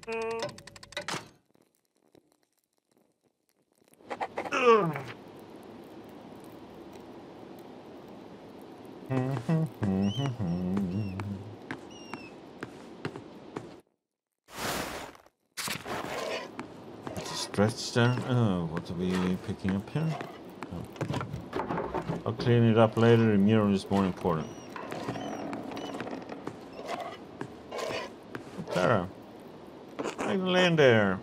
Stretch there. Oh, what are we picking up here? Oh. I'll clean it up later. The mural is more important. Clara. Magdalene there.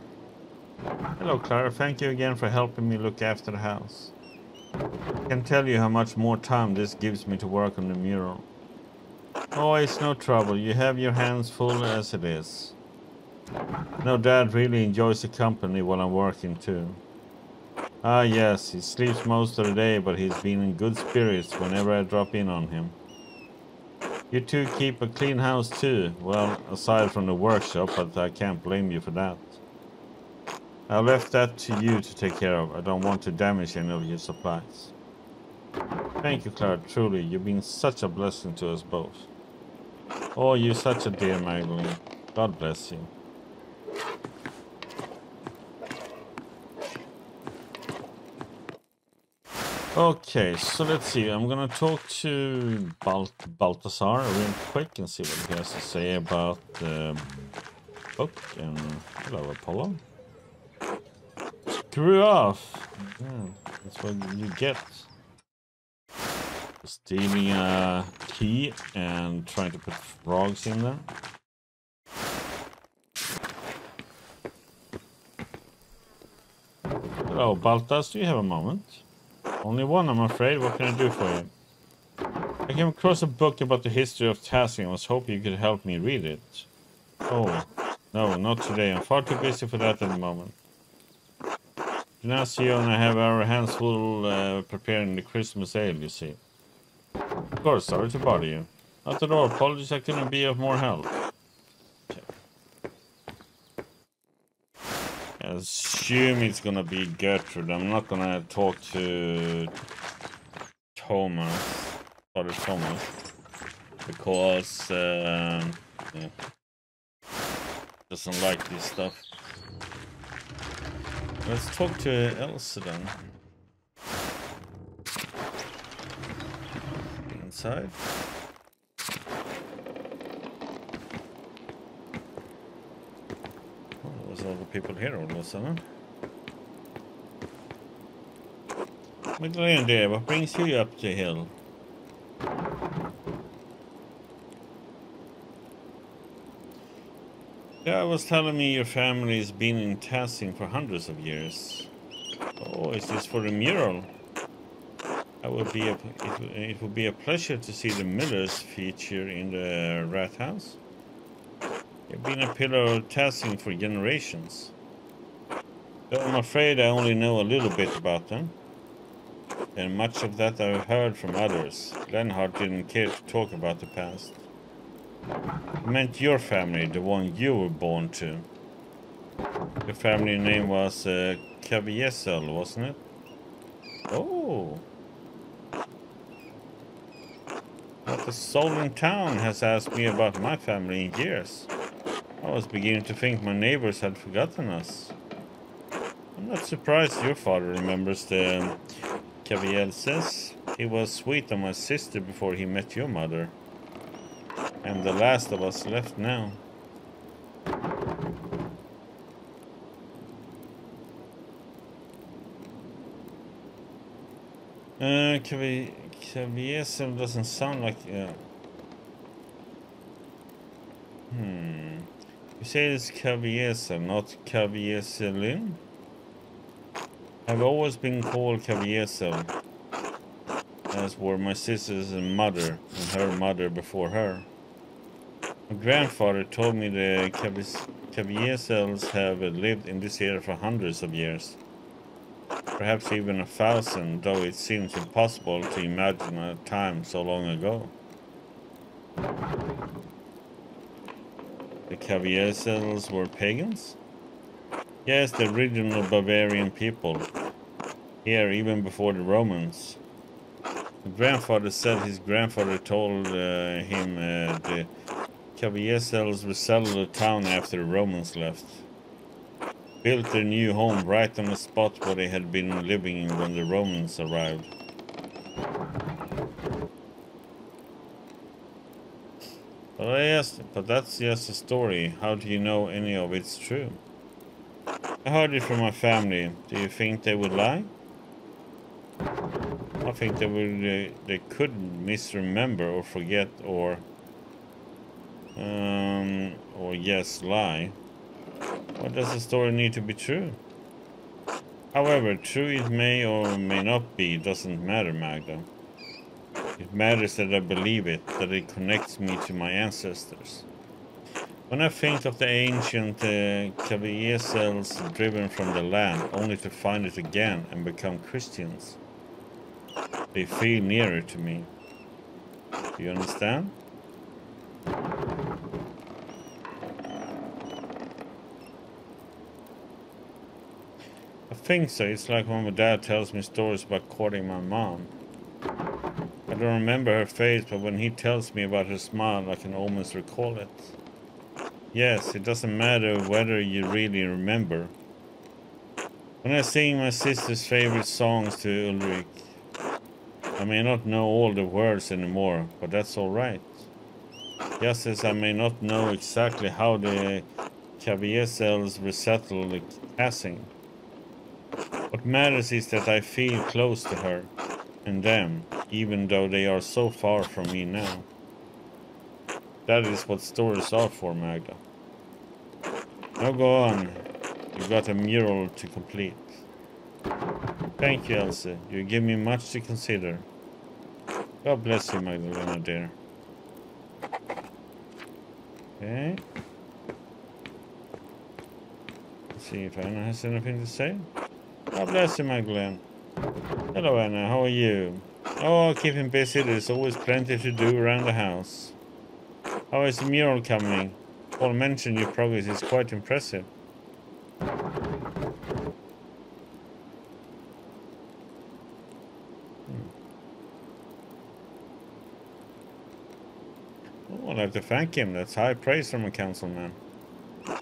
Hello, Clara. Thank you again for helping me look after the house. I can tell you how much more time this gives me to work on the mural. Oh, it's no trouble. You have your hands full as it is. No, Dad really enjoys the company while I'm working too. Ah, yes, he sleeps most of the day, but he's been in good spirits whenever I drop in on him. You two keep a clean house too. Well, aside from the workshop, but I can't blame you for that. I left that to you to take care of. I don't want to damage any of your supplies. Thank you, Clara. Truly, you've been such a blessing to us both. Oh, you're such a dear, Magdalene. God bless you. Okay, so let's see. I'm gonna talk to Balthazar real quick and see what he has to say about the book. And hello, Apollo. Screw off! Yeah, that's what you get. Stealing a key and trying to put frogs in there. Hello, Balthazar, do you have a moment? Only one, I'm afraid. What can I do for you? I came across a book about the history of tasking. I was hoping you could help me read it. Oh, no, not today. I'm far too busy for that at the moment. Ignacio and I have our hands full preparing the Christmas ale, you see. Of course, sorry to bother you. Not at all. Apologies, I couldn't be of more help. Okay. I assume it's gonna be Gertrude. I'm not gonna talk to Thomas, Father Thomas, because yeah, doesn't like this stuff. Let's talk to Elsa then. Inside. Oh, there was all the people here all of a sudden. Magdalene dear, what brings you up the hill? Yeah, I was telling me your family's been in Tassing for hundreds of years. Oh, is this for the mural? It would be a pleasure to see the Millers feature in the Rat House. They've been a pillar of Tassing for generations. Though I'm afraid I only know a little bit about them. And much of that I've heard from others. Lenhart didn't care to talk about the past. It meant your family, the one you were born to. Your family name was Kaviesel, wasn't it? Oh. Not a soul in town has asked me about my family in years. I was beginning to think my neighbors had forgotten us. I'm not surprised your father remembers the Kavielses. He was sweet on my sister before he met your mother. And the last of us left now. Kaviesel doesn't sound like... You say it's Kaviesel, not Kavieselin? I've always been called Kaviesel, as were my sister's mother and her mother before her. My grandfather told me the Kaviesels have lived in this area for hundreds of years. Perhaps even 1,000, though it seems impossible to imagine a time so long ago. The Kaviesels were pagans? Yes, the original Bavarian people. Here, even before the Romans. My grandfather said his grandfather told him the Caviezel's resettled the town after the Romans left. Built their new home right on the spot where they had been living when the Romans arrived. But that's just a story. How do you know any of it's true? I heard it from my family. Do you think they would lie? I think they could misremember or forget or yes, lie. Why does the story need to be true? However, true it may or may not be, doesn't matter, Magda. It matters that I believe it, that it connects me to my ancestors. When I think of the ancient Caviezel's driven from the land, only to find it again and become Christians, they feel nearer to me. Do you understand? I think so. It's like when my dad tells me stories about courting my mom. I don't remember her face, but when he tells me about her smile, I can almost recall it. Yes, it doesn't matter whether you really remember. When I sing my sister's favorite songs to Ulrich, I may not know all the words anymore, but that's alright. Just as I may not know exactly how the Caviezel's resettled the passing. What matters is that I feel close to her and them, even though they are so far from me now. That is what stories are for, Magda. Now go on. You've got a mural to complete. Thank you, Elsie. You give me much to consider. God bless you, Magdalena, dear. Okay. Let's see if Anna has anything to say. God bless you, Magdalene. Hello, Anna. How are you? Oh, keep him busy. There's always plenty to do around the house. How is the mural coming? Paul mentioned your progress is quite impressive. Oh, I'll have to thank him. That's high praise from a councilman.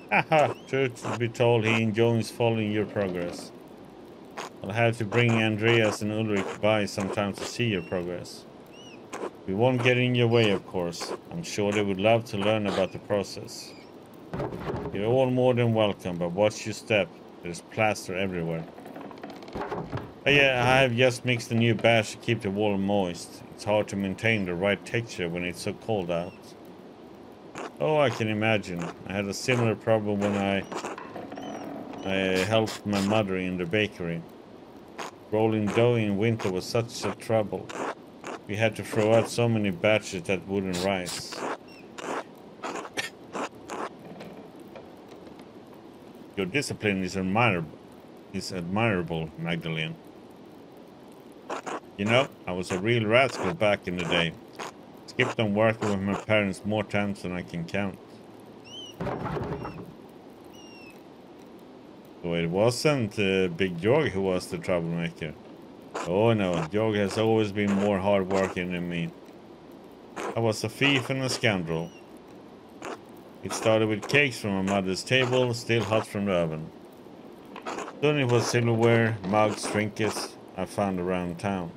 Haha, truth to be told, he enjoys following your progress. I'll have to bring Andreas and Ulrich by sometimes to see your progress. We won't get in your way, of course. I'm sure they would love to learn about the process. You're all more than welcome, but watch your step. There's plaster everywhere. Oh yeah, I have just mixed a new batch to keep the wall moist. It's hard to maintain the right texture when it's so cold out. Oh, I can imagine. I had a similar problem when I helped my mother in the bakery. Rolling dough in winter was such a trouble. We had to throw out so many batches that wouldn't rise. Your discipline is admirable, Magdalene. You know, I was a real rascal back in the day. Skipped on working with my parents more times than I can count. So it wasn't Big Georg who was the troublemaker. Oh no, Georg has always been more hard-working than me. I was a thief and a scoundrel. It started with cakes from my mother's table, still hot from the oven. Soon it was silverware, mugs, trinkets I found around town.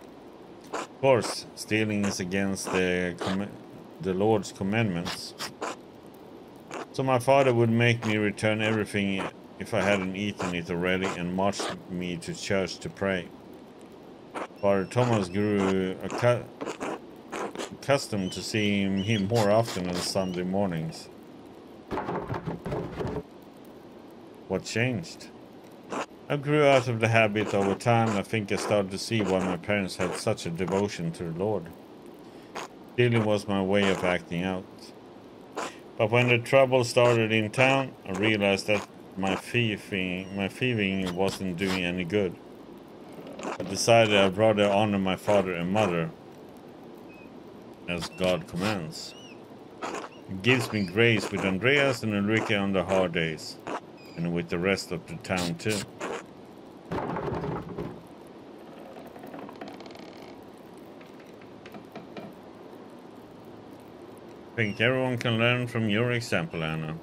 Of course, stealing is against the Lord's commandments. So my father would make me return everything if I hadn't eaten it already and march me to church to pray. Father Thomas grew accustomed to seeing him more often on Sunday mornings. What changed? I grew out of the habit over time. I think I started to see why my parents had such a devotion to the Lord. Stealing was my way of acting out. But when the trouble started in town, I realized that my thieving wasn't doing any good. I decided I'd rather honor my father and mother, as God commands. It gives me grace with Andreas and Ulrika on the hard days, and with the rest of the town too. think everyone can learn from your example, Anna.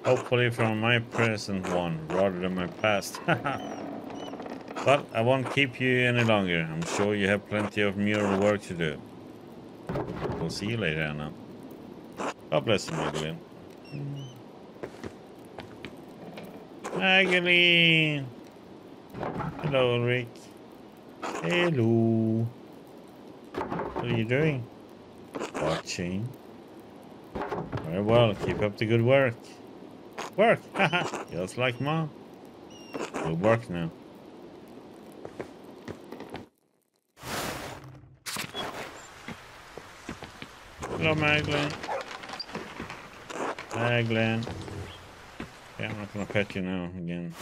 Hopefully from my present one, rather than my past. But I won't keep you any longer. I'm sure you have plenty of mural work to do. We'll see you later, Anna. God bless you, Magdalene. Magdalene! Hello, Ulrich. Hello. What are you doing? Watching. Very well, keep up the good work. Work! Haha! Just like Mom. We'll work now. Hello, Magdalene. Magdalene. Okay, I'm not gonna pet you now again.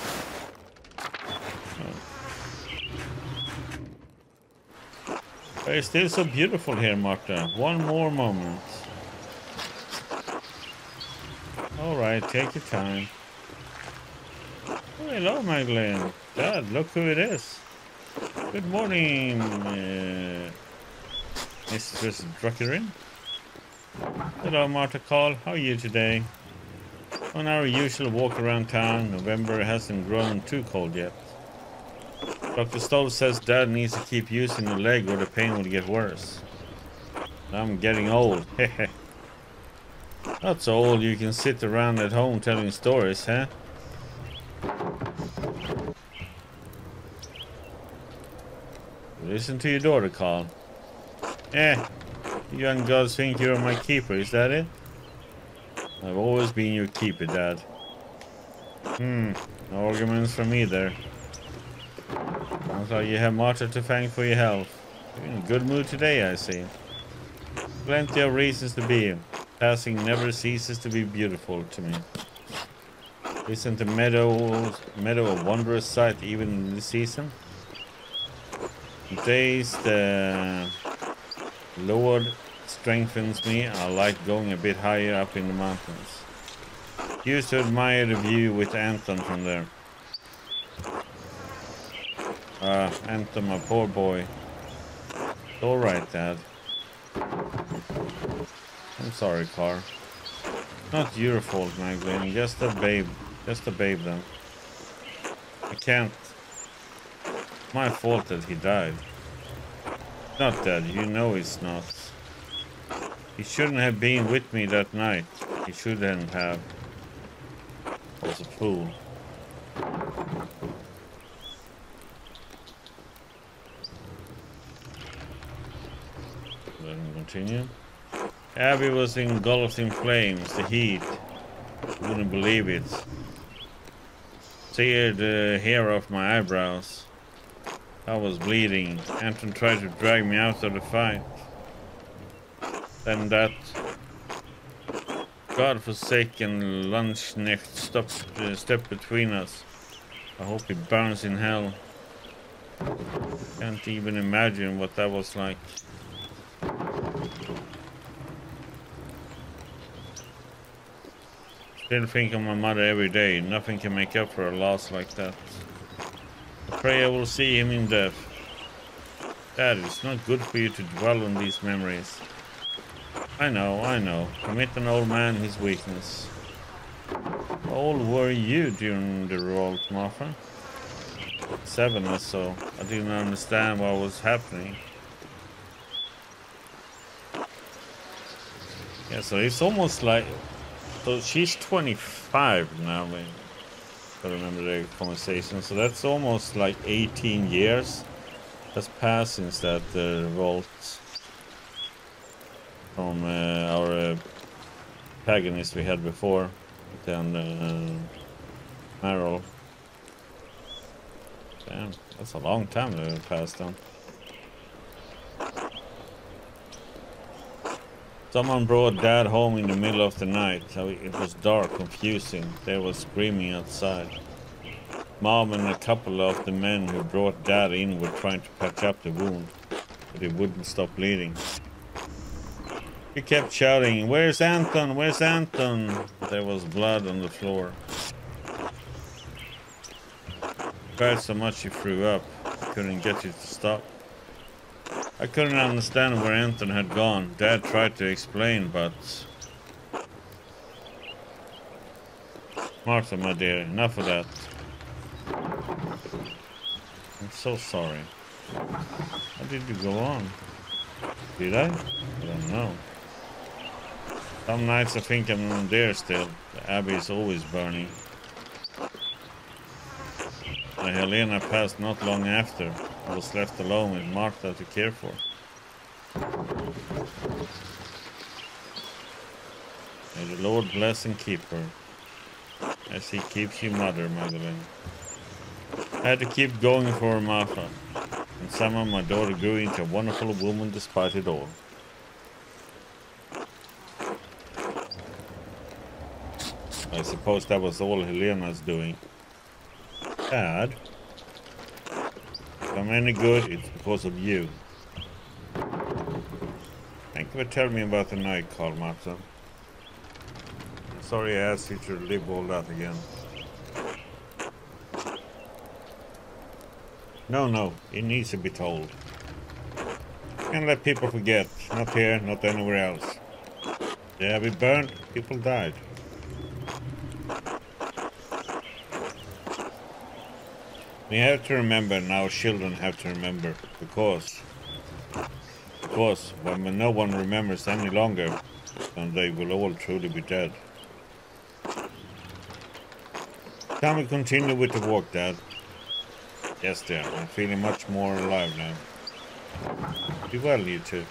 But it's still so beautiful here, Marta. One more moment. Alright, take your time. Oh, hello, Magdalene. Dad, look who it is. Good morning, Mistress Druckerin. Hello, Marta Call. How are you today? On our usual walk around town, November hasn't grown too cold yet. Dr. Stoll says Dad needs to keep using the leg or the pain will get worse. I'm getting old. Hehe. Not so old you can sit around at home telling stories, huh? Listen to your daughter, Carl. You young girls think you're my keeper, is that it? I've always been your keeper, Dad. No arguments from me there. Sounds like you have Marta to thank for your help. You're in a good mood today, I see. Plenty of reasons to be. Passing never ceases to be beautiful to me. Isn't the meadow a wondrous sight even in this season? Days the Lord strengthens me. I like going a bit higher up in the mountains. Used to admire the view with Anton from there. Anton, my poor boy. It's alright, Dad. I'm sorry, Car. Not your fault, Magdalene. Just a babe. Just a babe, then. I can't. My fault that he died. Not Dad. You know it's not. He shouldn't have been with me that night. He shouldn't have. I was a fool. Let me continue. Abby was engulfed in flames. The heat. Wouldn't believe it. Teared the hair off my eyebrows. I was bleeding. Anton tried to drag me out of the fight. Then that godforsaken Lunchknecht stepped between us. I hope he burns in hell. Can't even imagine what that was like. Still think of my mother every day. Nothing can make up for a loss like that. I pray I will see him in death. Dad, it's not good for you to dwell on these memories. I know. Commit an old man his weakness. How old were you during the revolt, Martha? 7 or so. I didn't understand what was happening. Yeah, so it's almost like... So she's 25 now, if I remember the conversation. So that's almost like 18 years has passed since that revolt from our paganist we had before. Then Mural. Damn, that's a long time that it passed on. Someone brought Dad home in the middle of the night. It was dark, confusing. They were screaming outside. Mom and a couple of the men who brought Dad in were trying to patch up the wound, but it wouldn't stop bleeding. He kept shouting, "Where's Anton? Where's Anton?" There was blood on the floor. Cried so much he threw up. Couldn't get it to stop. I couldn't understand where Anton had gone. Dad tried to explain, but... Martha, my dear, enough of that. I'm so sorry. How did you go on? Did I? I don't know. Some nights I think I'm there still. The abbey is always burning. Helena passed not long after. I was left alone with Martha to care for. May the Lord bless and keep her, as he keeps you, Mother Magdalene. I had to keep going for Martha, and somehow my daughter grew into a wonderful woman despite it all. I suppose that was all Helena's doing. Dad, if I'm any good, it's because of you. Thank you for telling me about the night, Carl Martha. I'm sorry I asked you to relive all that again. No, it needs to be told. Can't let people forget. Not here, not anywhere else. The abbey burned, people died. We have to remember, and our children have to remember, because when no one remembers any longer, then they will all truly be dead. Can we continue with the walk, Dad? Yes, dear. I'm feeling much more alive now. Be well, you two.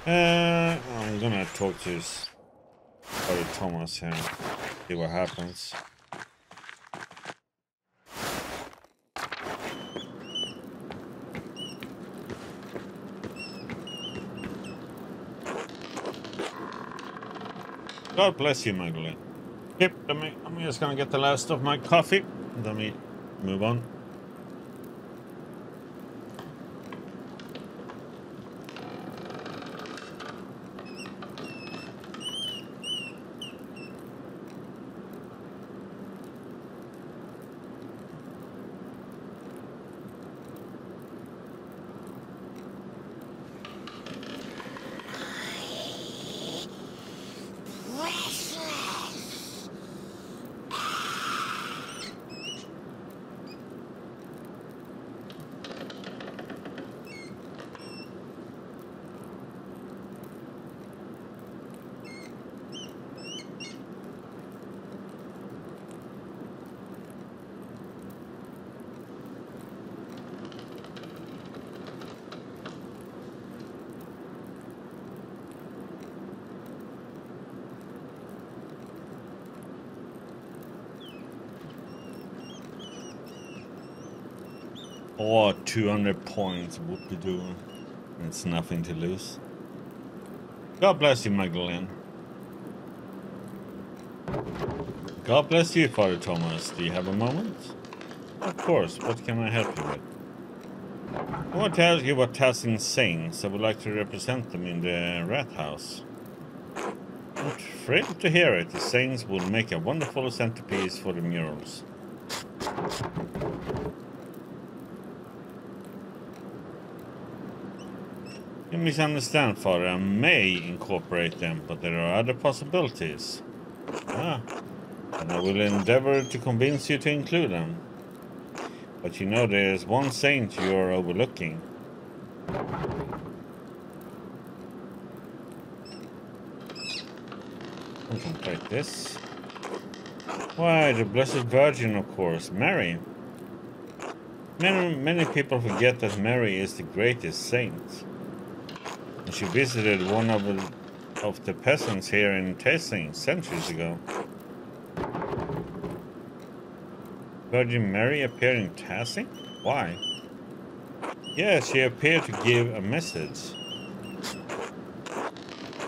I'm gonna talk to his brother Thomas here. See what happens. God bless you, Magdalene. Yep, I'm just gonna get the last of my coffee. Let me move on. Oh, 200 points, whoop-de-doo. It's nothing to lose. God bless you, Magdalene. God bless you, Father Thomas. Do you have a moment? Of course, what can I help you with? I want to ask you about Tassin Saints. I would like to represent them in the Rat House. I'm thrilled to hear it. The Saints will make a wonderful centerpiece for the murals. You misunderstand, Father. I may incorporate them, but there are other possibilities. And I will endeavor to convince you to include them. But you know there is one saint you are overlooking. Contemplate this. Why, the Blessed Virgin, of course, Mary. Many people forget that Mary is the greatest saint. She visited one of the peasants here in Tessin centuries ago. Virgin Mary appeared in Tessin? Why? Yes, she appeared to give a message.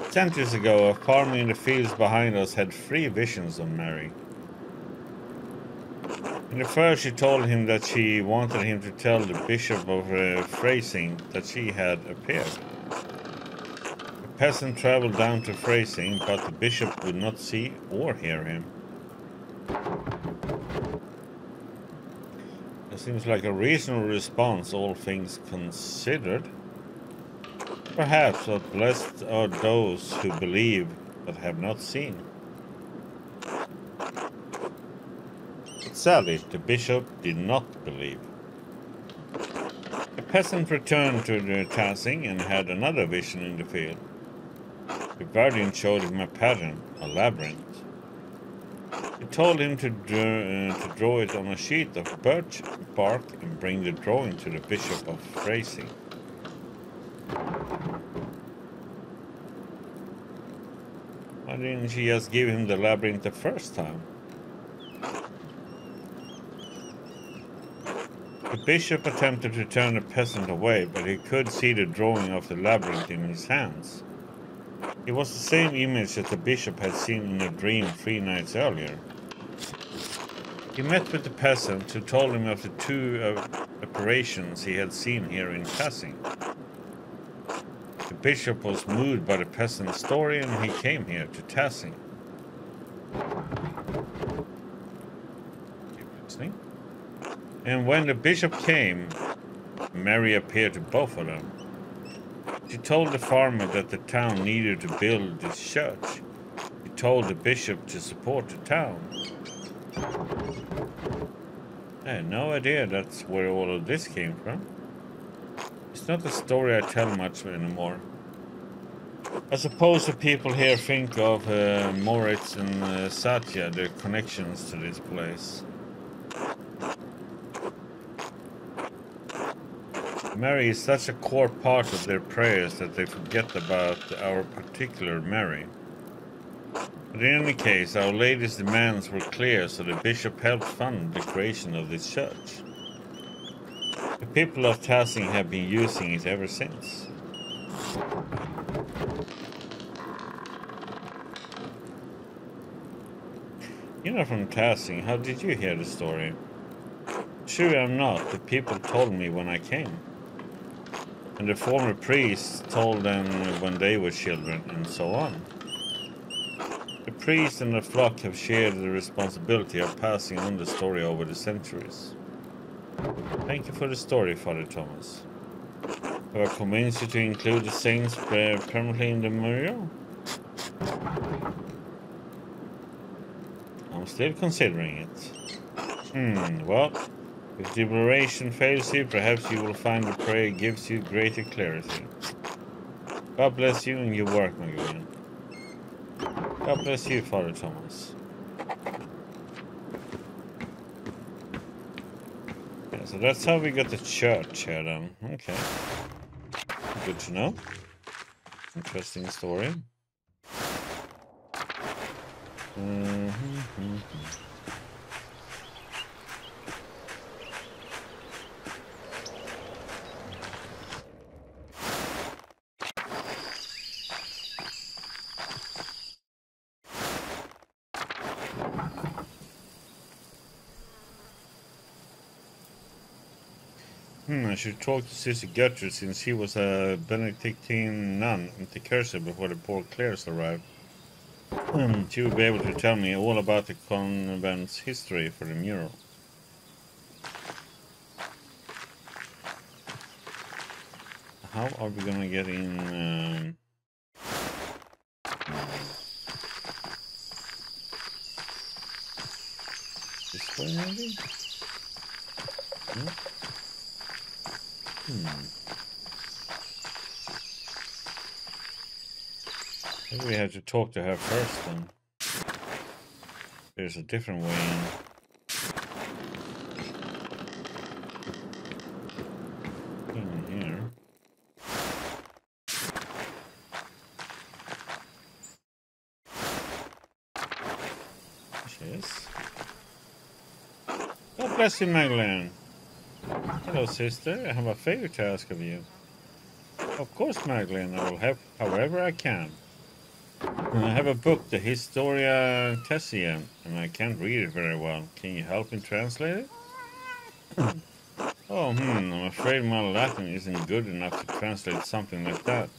Centuries ago, a farmer in the fields behind us had 3 visions of Mary. In the first, she told him that she wanted him to tell the bishop of Freising that she had appeared. The peasant traveled down to Freising, but the bishop would not see or hear him. Seems like a reasonable response, all things considered. Perhaps, but blessed are those who believe but have not seen. But sadly, the bishop did not believe. The peasant returned to the tassing and had another vision in the field. The guardian showed him a pattern, a labyrinth. He told him to draw it on a sheet of birch bark and bring the drawing to the bishop of Phrasing. Why didn't she just give him the labyrinth the first time? The bishop attempted to turn the peasant away, but he could see the drawing of the labyrinth in his hands. It was the same image that the bishop had seen in a dream 3 nights earlier. He met with the peasant, who told him of the 2 apparitions he had seen here in passing. The bishop was moved by the peasant's story, and he came here to Tassing. Keep listening. And when the bishop came, Mary appeared to both of them. She told the farmer that the town needed to build this church. He told the bishop to support the town. I had no idea that's where all of this came from. It's not a story I tell much anymore. I suppose the people here think of Moritz and Satya, their connections to this place. Mary is such a core part of their prayers that they forget about our particular Mary. But in any case, Our Lady's demands were clear, so the bishop helped fund the creation of this church. The people of Tassing have been using it ever since. You're not from Tassing. How did you hear the story? Sure I'm not. The people told me when I came. And the former priests told them when they were children, and so on. The priest and the flock have shared the responsibility of passing on the story over the centuries. Thank you for the story, Father Thomas. Have I convinced you to include the saints permanently in the mural? I'm still considering it. Well, if the operation fails you, perhaps you will find the prayer gives you greater clarity. God bless you and your work, Magdalene. God bless you, Father Thomas. Yeah, so that's how we got the church here then. Okay. Good to know. Interesting story. I should talk to Sister Gertrude since she was a Benedictine nun in the Curse before the poor clerics arrived. She will be able to tell me all about the convent's history for the mural. How are we gonna get in? This way, maybe? No? Maybe we have to talk to her first then. There's a different way in here. She is. God bless you, Magdalene. Hello, sister. I have a favor to ask of you. Of course, Magdalene. I will help however I can. I have a book, the Historia Tessian, and I can't read it very well. Can you help me translate it? I'm afraid my Latin isn't good enough to translate something like that.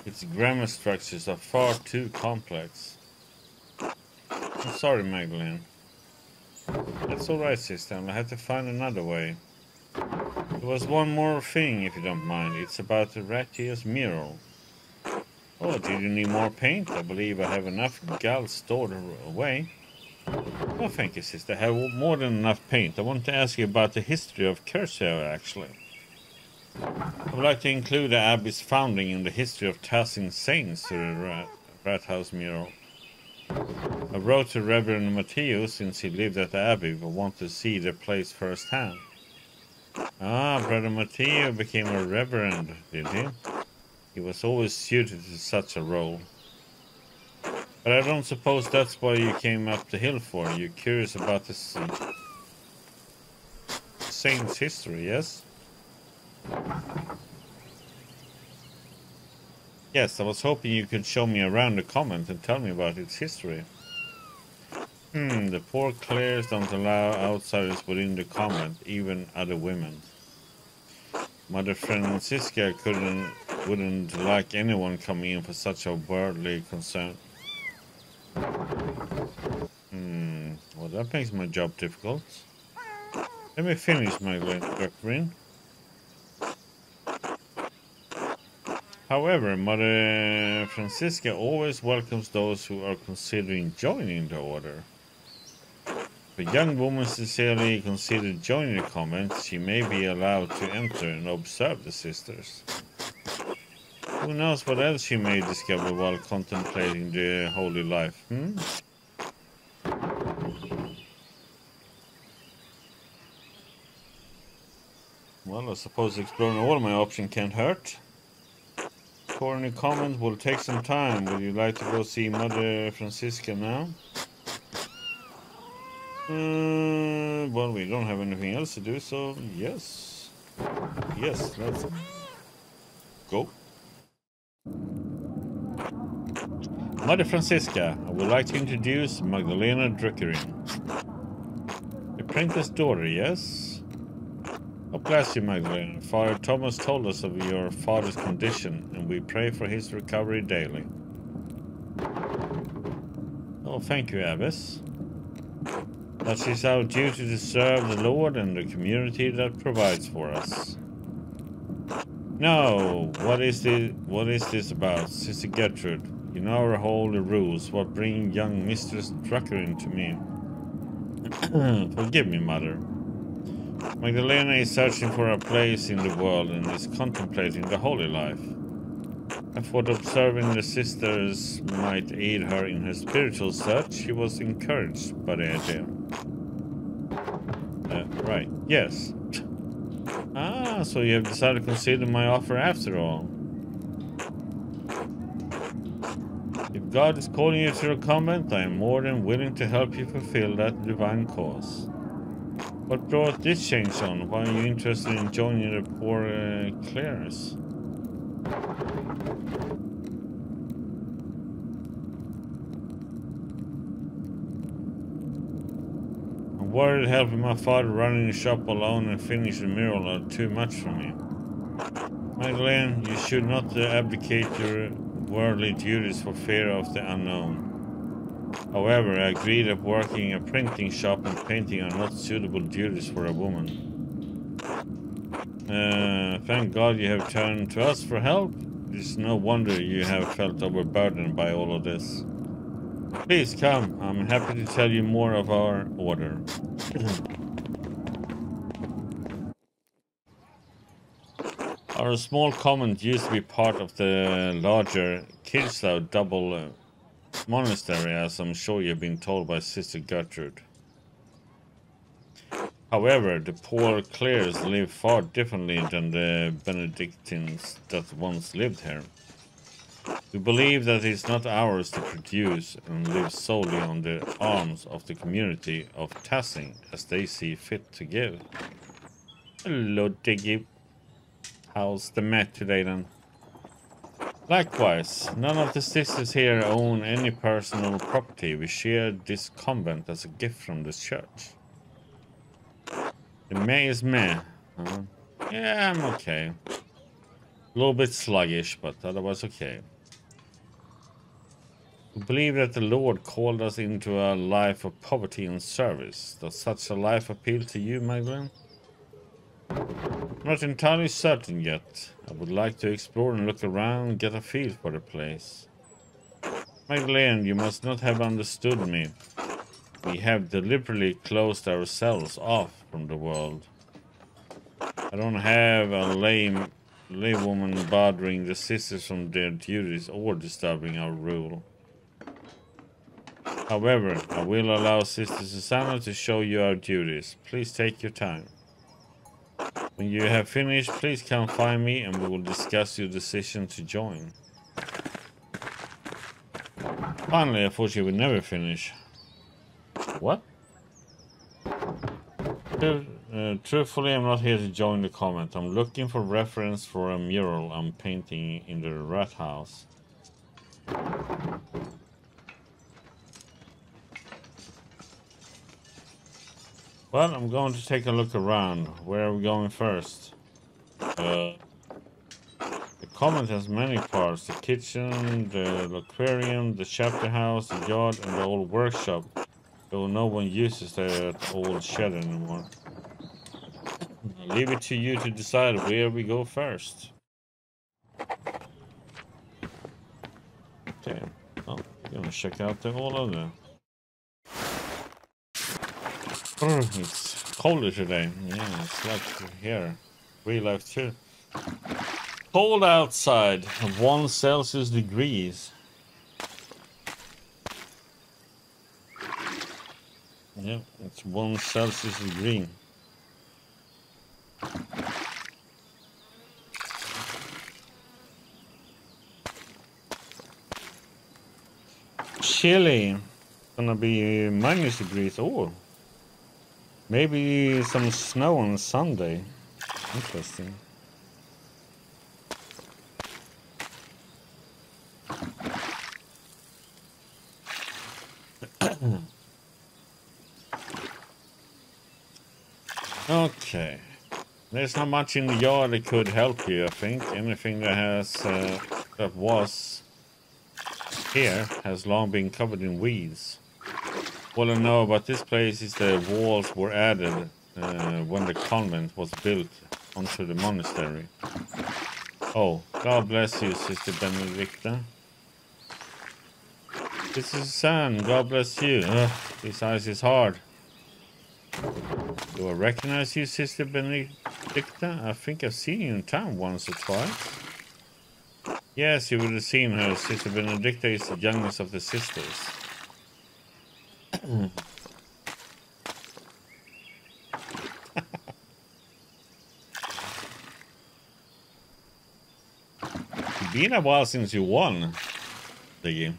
Its grammar structures are far too complex. I'm sorry, Magdalene. That's alright, sister. I'll have to find another way. There was one more thing, if you don't mind. It's about the Rattia's mural. Oh, did you need more paint? I believe I have enough gall stored away. Oh, thank you, sister. I have more than enough paint. I want to ask you about the history of Cursior, actually. I would like to include the Abbey's founding in the history of tossing saints to the Rat House mural. I wrote to Reverend Matteo since he lived at the Abbey, but wanted to see the place firsthand. Ah, Brother Matteo became a reverend, did he? He was always suited to such a role. But I don't suppose that's why you came up the hill for. You're curious about the saint's history, yes? Yes, I was hoping you could show me around the convent and tell me about its history. The poor clerics don't allow outsiders within the convent, even other women. Mother Francisca wouldn't like anyone coming in for such a worldly concern. Well, that makes my job difficult. Let me finish my doctrine. However, Mother Francisca always welcomes those who are considering joining the order. If a young woman sincerely considered joining the convent, she may be allowed to enter and observe the sisters. Who knows what else she may discover while contemplating the holy life, Well, I suppose exploring all my options can't hurt. Touring the convent will take some time. Would you like to go see Mother Francisca now? Well, we don't have anything else to do, so yes. Yes, let's go. Mother Francisca, I would like to introduce Magdalena Druckerin. The printer's daughter, yes? Oh, bless you, Magdalena. Father Thomas told us of your father's condition, and we pray for his recovery daily. Oh, thank you, Abbess. That is our duty to serve the Lord and the community that provides for us. No, what is this about, Sister Gertrude? You know our holy rules. What bring young Mistress Druckerin to me? Forgive me, Mother. Magdalena is searching for a place in the world and is contemplating the holy life. I thought observing the sisters might aid her in her spiritual search. She was encouraged by the idea. Right, yes. Ah, so you have decided to consider my offer after all. If God is calling you to a convent, I am more than willing to help you fulfill that divine cause. What brought this change on? Why are you interested in joining the poor clerics? I'm worried helping my father running the shop alone and finish the mural are too much for me. Magdalene, you should not abdicate your worldly duties for fear of the unknown. However, I agree that working a printing shop and painting are not suitable duties for a woman. Thank God you have turned to us for help. It's no wonder you have felt overburdened by all of this. Please come, I'm happy to tell you more of our order. Our small convent used to be part of the larger Kirchlau double monastery, as I'm sure you've been told by Sister Gertrude. However, the poor clerics live far differently than the Benedictines that once lived here. We believe that it is not ours to produce and live solely on the alms of the community of Tassing as they see fit to give. Hello, Diggy. How's the mat today then? Likewise, none of the sisters here own any personal property. We share this convent as a gift from the church. The May is meh. Yeah, I'm okay. A little bit sluggish, but otherwise okay. We believe that the Lord called us into a life of poverty and service. Does such a life appeal to you, Magdalene? I'm not entirely certain yet. I would like to explore and look around and get a feel for the place. Magdalene, you must not have understood me. We have deliberately closed ourselves off from the world. I don't have a laywoman bothering the sisters from their duties or disturbing our rule. However, I will allow Sister Susanna to show you our duties. Please take your time. When you have finished, please come find me and we will discuss your decision to join. Finally, I thought you would never finish. What? Truthfully, I'm not here to join the comment. I'm looking for reference for a mural I'm painting in the rat house. Well, I'm going to take a look around. Where are we going first? The comment has many parts. The kitchen, the aquarium, the chapter house, the yard, and the old workshop. Though no one uses that old shed anymore. I'll leave it to you to decide where we go first. Okay, well, we're gonna check out the whole other. It's colder today. Yeah, it's like here. Real life too. Cold outside, 1 Celsius degrees. Yeah, it's 1 Celsius degree. Chilly. Gonna be minus degrees. Oh, maybe some snow on Sunday. Interesting. Okay. There's not much in the yard that could help you, I think. Anything that has that was here has long been covered in weeds. All I know about this place is the walls were added when the convent was built onto the monastery. Oh, God bless you, Sister Benedicta. This is son, God bless you. Ugh, this ice is hard. Do I recognize you, Sister Benedicta? I think I've seen you in town once or twice. Yes, you would have seen her. Sister Benedicta is the youngest of the sisters. It's been a while since you won the game.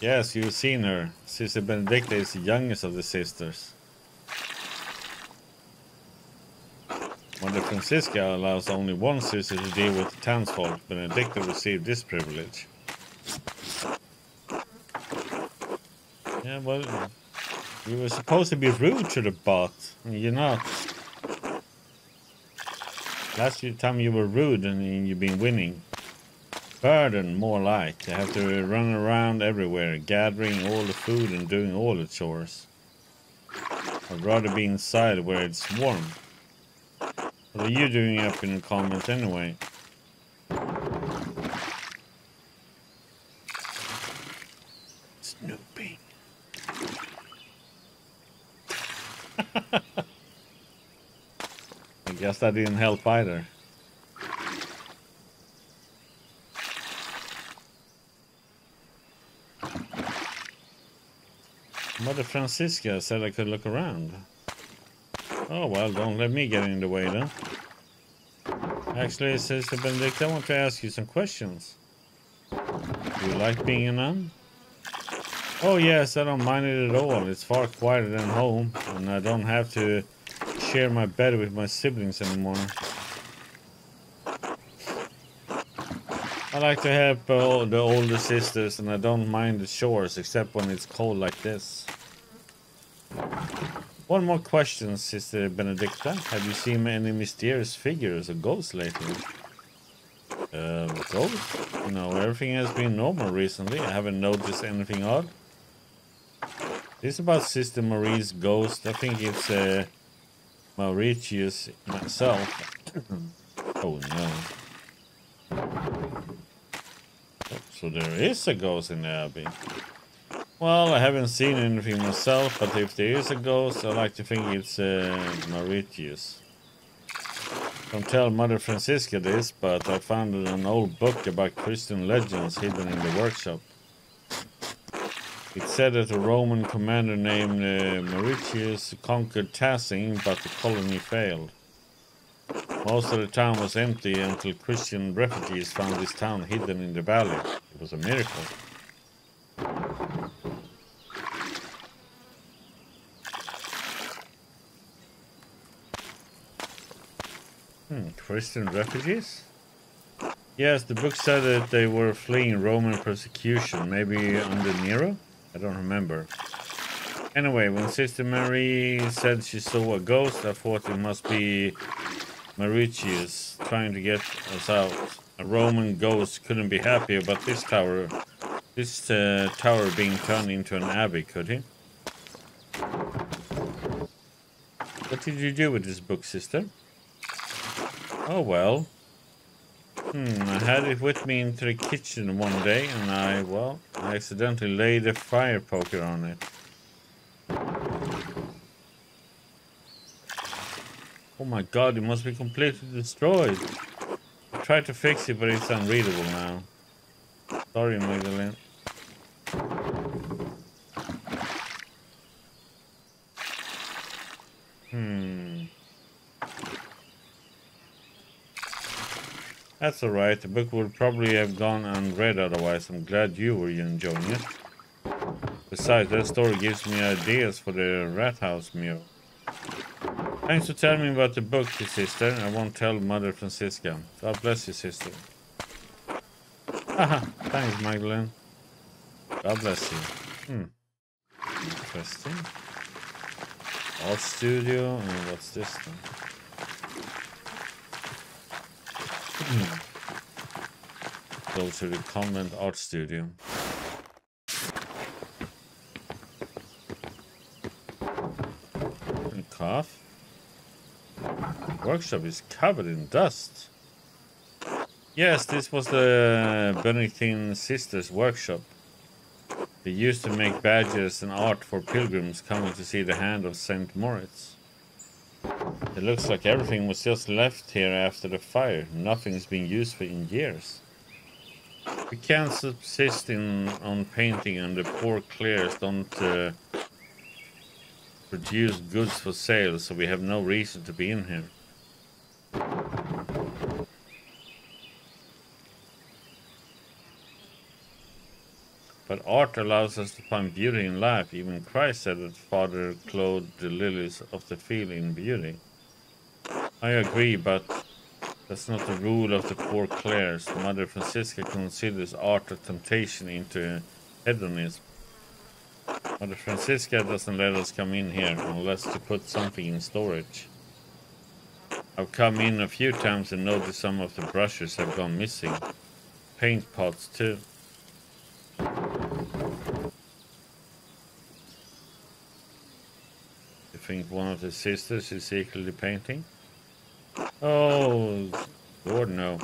Yes, you've seen her. Sister Benedicta is the youngest of the sisters. Mother Francisca allows only one sister to deal with the townsfolk. Benedicta received this privilege. Yeah, well, you were supposed to be rude to the bot. You're not. Last time you were rude and you've been winning. Burden, more like. You have to run around everywhere, gathering all the food and doing all the chores. I'd rather be inside where it's warm. What are you doing up in the comments anyway? Snooping. I guess that didn't help either. Mother Francisca said I could look around. Oh well, don't let me get in the way then. Actually, Sister Benedicta, I want to ask you some questions. Do you like being a nun? Oh yes, I don't mind it at all. It's far quieter than home, and I don't have to share my bed with my siblings anymore. I like to help the older sisters, and I don't mind the chores, except when it's cold like this. One more question, Sister Benedicta. Have you seen any mysterious figures or ghosts lately? Ghosts? No, everything has been normal recently. I haven't noticed anything odd. This is about Sister Marie's ghost. I think it's Mauritius myself. Oh no. So there is a ghost in the abbey. Well, I haven't seen anything myself, but if there is a ghost, I like to think it's Mauritius. Don't tell Mother Francisca this, but I found an old book about Christian legends hidden in the workshop. It said that a Roman commander named Mauritius conquered Tassing, but the colony failed. Most of the town was empty until Christian refugees found this town hidden in the valley. It was a miracle. Christian refugees? Yes, the book said that they were fleeing Roman persecution, maybe under Nero? I don't remember. Anyway, when Sister Mary said she saw a ghost, I thought it must be Mauritius trying to get us out. A Roman ghost couldn't be happy about this tower being turned into an abbey, could he? What did you do with this book, sister? Oh well. I had it with me into the kitchen one day and I accidentally laid a fire poker on it. Oh my god, it must be completely destroyed. I tried to fix it, but it's unreadable now. Sorry, Magdalene. That's alright, the book would probably have gone unread otherwise. I'm glad you were enjoying it. Besides, that story gives me ideas for the rat house mural. Thanks for telling me about the book, sister. I won't tell Mother Francisca. God bless you, sister. Haha, thanks, Magdalene. God bless you. Interesting. Art studio, and what's this then? Go to the convent art studio. And cough. Workshop is covered in dust. Yes, this was the Benedictine sisters' workshop. They used to make badges and art for pilgrims coming to see the hand of Saint Moritz. It looks like everything was just left here after the fire. Nothing's been used for in years. We can't subsist on painting, and the poor clears don't produce goods for sale, so we have no reason to be in here. But art allows us to find beauty in life. Even Christ said that Father clothed the lilies of the field in beauty. I agree, but that's not the rule of the poor Clares. Mother Francisca considers art a temptation into hedonism. Mother Francisca doesn't let us come in here unless to put something in storage. I've come in a few times and noticed some of the brushes have gone missing. Paint pots too. You think one of the sisters is secretly painting? Oh, Lord no.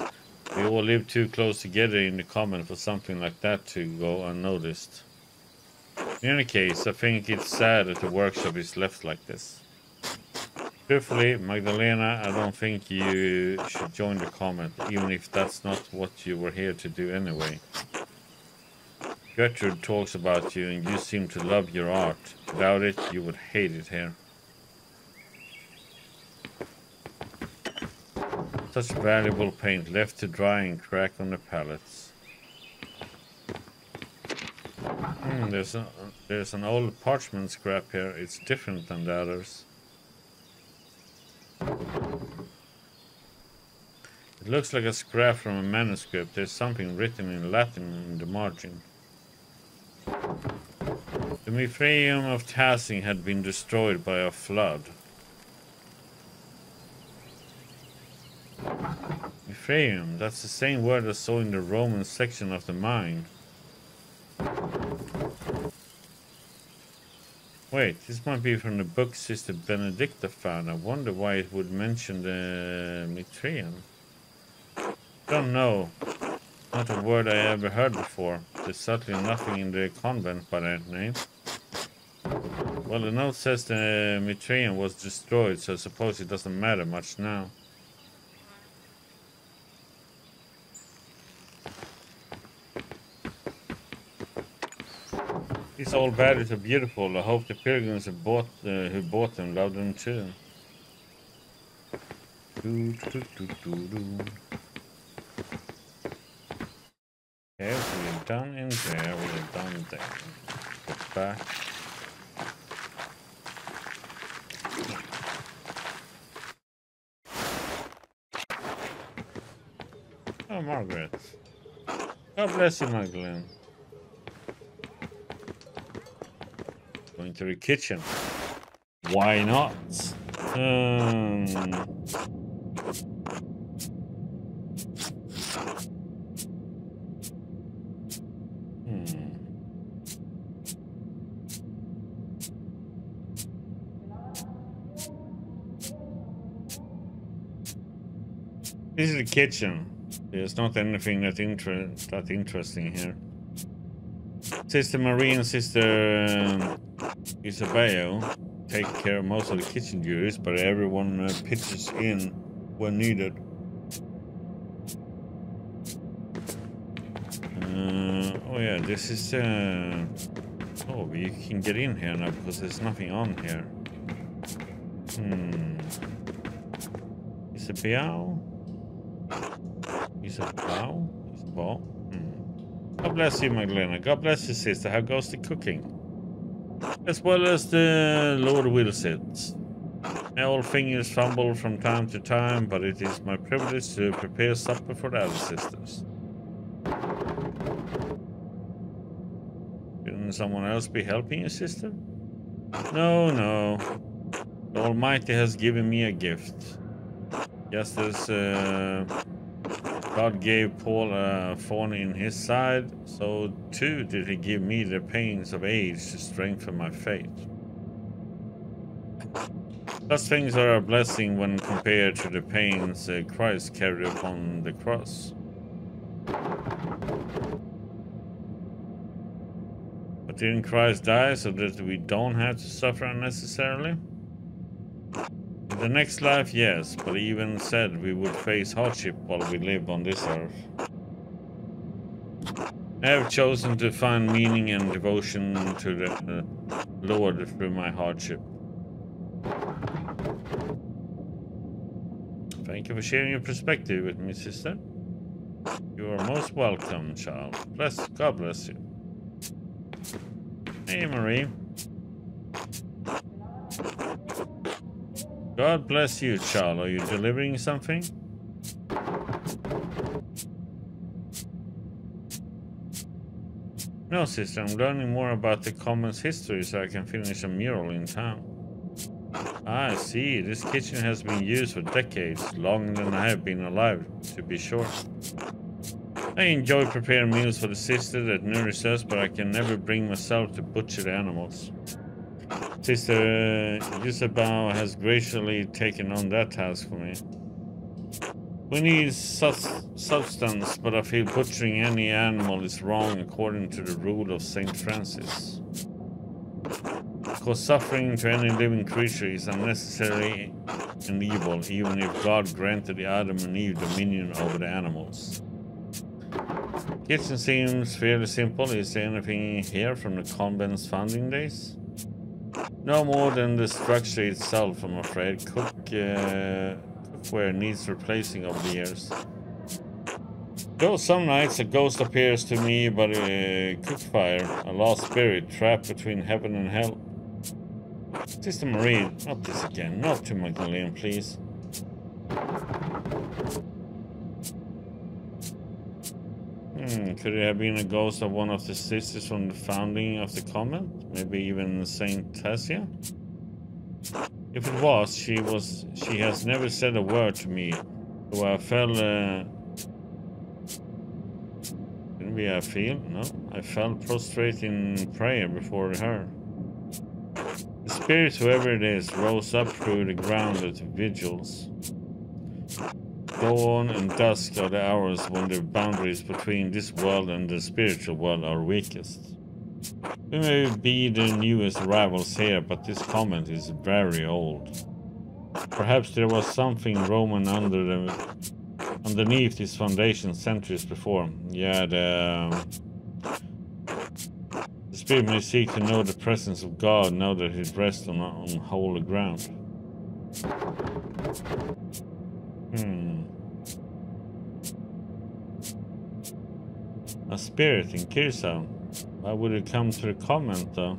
We all live too close together in the common for something like that to go unnoticed. In any case, I think it's sad that the workshop is left like this. Truthfully, Magdalena, I don't think you should join the comment, even if that's not what you were here to do anyway. Gertrude talks about you and you seem to love your art. Without it, you would hate it here. Such valuable paint left to dry and crack on the palettes. There's an old parchment scrap here. It's different than the others. It looks like a scrap from a manuscript. There's something written in Latin in the margin. The Mithraeum of Tassing had been destroyed by a flood. Mithraeum, that's the same word I saw in the Roman section of the mine. Wait, this might be from the book Sister Benedicta found. I wonder why it would mention the Mitrian. Don't know. Not a word I ever heard before. There's certainly nothing in the convent by that name. Well, the note says the Mitrian was destroyed, so I suppose it doesn't matter much now. These old valleys are beautiful. I hope the pilgrims who bought them love them too. Okay, we're done in there, we're done there. Get back. Oh, Margaret. God bless you, Magdalene. Going to the kitchen. Why not? This is the kitchen. There's not anything that interesting here. Sister Marie and Sister Isabel take care of most of the kitchen duties, but everyone pitches in when needed. Oh yeah, this is oh, you can get in here now because there's nothing on here. Isabel? Isabel? God bless you, Magdalena. God bless you, sister. How goes the cooking? As well as the Lord wills it. My old fingers fumble from time to time, but it is my privilege to prepare supper for the other sisters. Shouldn't someone else be helping you, sister? No, no. The Almighty has given me a gift. Just as God gave Paul a thorn in his side, so too did he give me the pains of age to strengthen my faith. Such things are a blessing when compared to the pains Christ carried upon the cross. But didn't Christ die so that we don't have to suffer unnecessarily? In the next life, yes, but he even said we would face hardship while we live on this earth. I have chosen to find meaning and devotion to the Lord through my hardship. Thank you for sharing your perspective with me, sister. You are most welcome, child. God bless you. Hey, Marie. God bless you, child. Are you delivering something? No, sister. I'm learning more about the Commons history so I can finish a mural in town. Ah, I see. This kitchen has been used for decades, longer than I have been alive, to be sure. I enjoy preparing meals for the sister that nourish us, but I can never bring myself to butcher the animals. Sister Isabel has graciously taken on that task for me. We need substance, but I feel butchering any animal is wrong according to the rule of Saint Francis. Because suffering to any living creature is unnecessary and evil, even if God granted Adam and Eve dominion over the animals. Kitchen seems fairly simple. Is there anything here from the convent's founding days? No more than the structure itself, I'm afraid. Cookware needs replacing over the years. Though some nights a ghost appears to me by a cookfire, a lost spirit trapped between heaven and hell. Sister Marie, not this again. Not to Magdalene, please. Could it have been a ghost of one of the sisters from the founding of the convent? Maybe even Saint Tassia? If it was, she has never said a word to me, so I fell, maybe I fell prostrate in prayer before her. Spirits, whoever it is, rose up through the ground at vigils. Dawn and dusk are the hours when the boundaries between this world and the spiritual world are weakest. We may be the newest arrivals here, but this comment is very old. Perhaps there was something Roman underneath this foundation centuries before. Yeah, the spirit may seek to know the presence of God now that it rests on holy ground. A spirit in Kirsa. Why would it come to the comment though?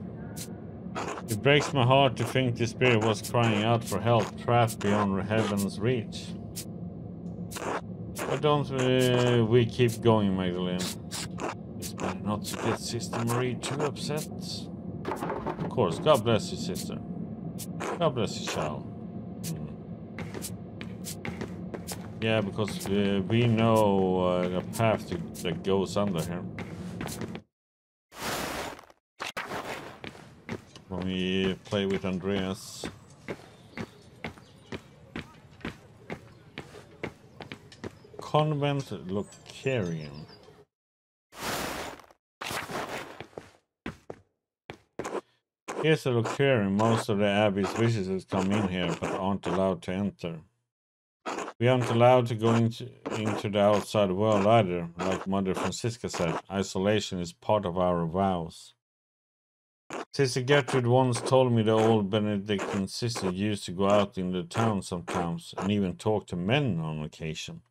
It breaks my heart to think the spirit was crying out for help, trapped beyond heaven's reach. Why don't we keep going, Magdalene? It's better not to get Sister Marie too upset. Of course, God bless you, sister. God bless you, child. Yeah, because we know the path that goes under here. When we play with Andreas. Convent Locarian. Here's a Locarian. Most of the Abbey's visitors come in here, but aren't allowed to enter. We aren't allowed to go into the outside world either. Like Mother Francisca said, isolation is part of our vows. Sister Gertrude once told me the old Benedictine sister used to go out in the town sometimes and even talk to men on occasion.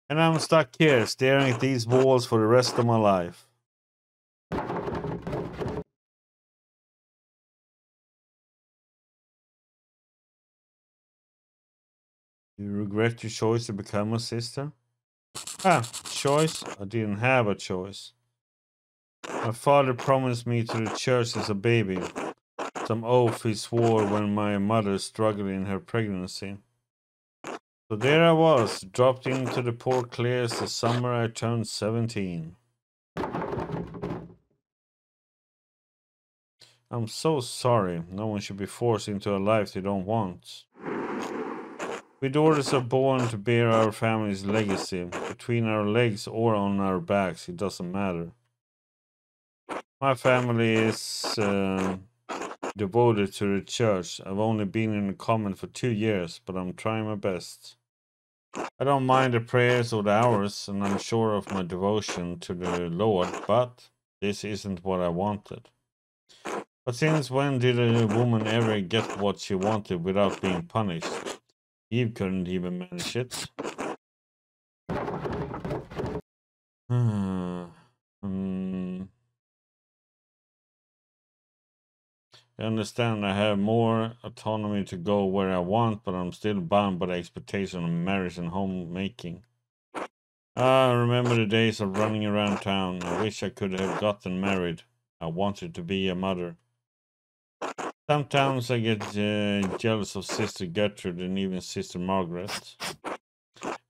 And I'm stuck here, staring at these walls for the rest of my life. You regret your choice to become a sister? Choice? I didn't have a choice. My father promised me to the church as a baby. Some oath he swore when my mother struggled in her pregnancy. So there I was, dropped into the Port Clears the summer I turned 17. I'm so sorry. No one should be forced into a life they don't want. We daughters are born to bear our family's legacy. Between our legs or on our backs, it doesn't matter. My family is devoted to the church. I've only been in the convent for 2 years, but I'm trying my best. I don't mind the prayers or the hours, and I'm sure of my devotion to the Lord, but this isn't what I wanted. But since when did a woman ever get what she wanted without being punished? Eve couldn't even manage it. I understand I have more autonomy to go where I want, but I'm still bound by the expectation of marriage and homemaking. I remember the days of running around town. I wish I could have gotten married. I wanted to be a mother. Sometimes I get jealous of Sister Gertrude and even Sister Margaret.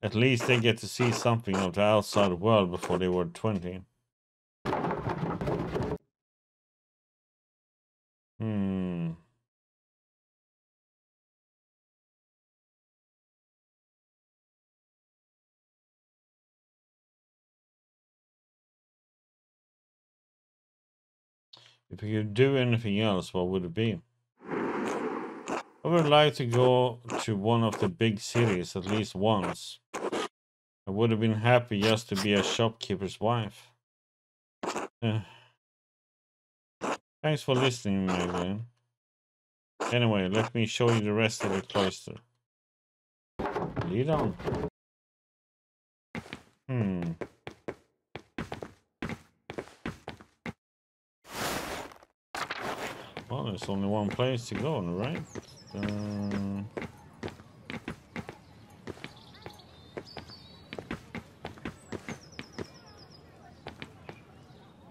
At least they get to see something of the outside world before they were 20. If you could do anything else, what would it be? I would like to go to one of the big cities at least once. I would have been happy just to be a shopkeeper's wife. Thanks for listening, Magdalene. Anyway, let me show you the rest of the cloister. Lead on. Well, there's only one place to go, right?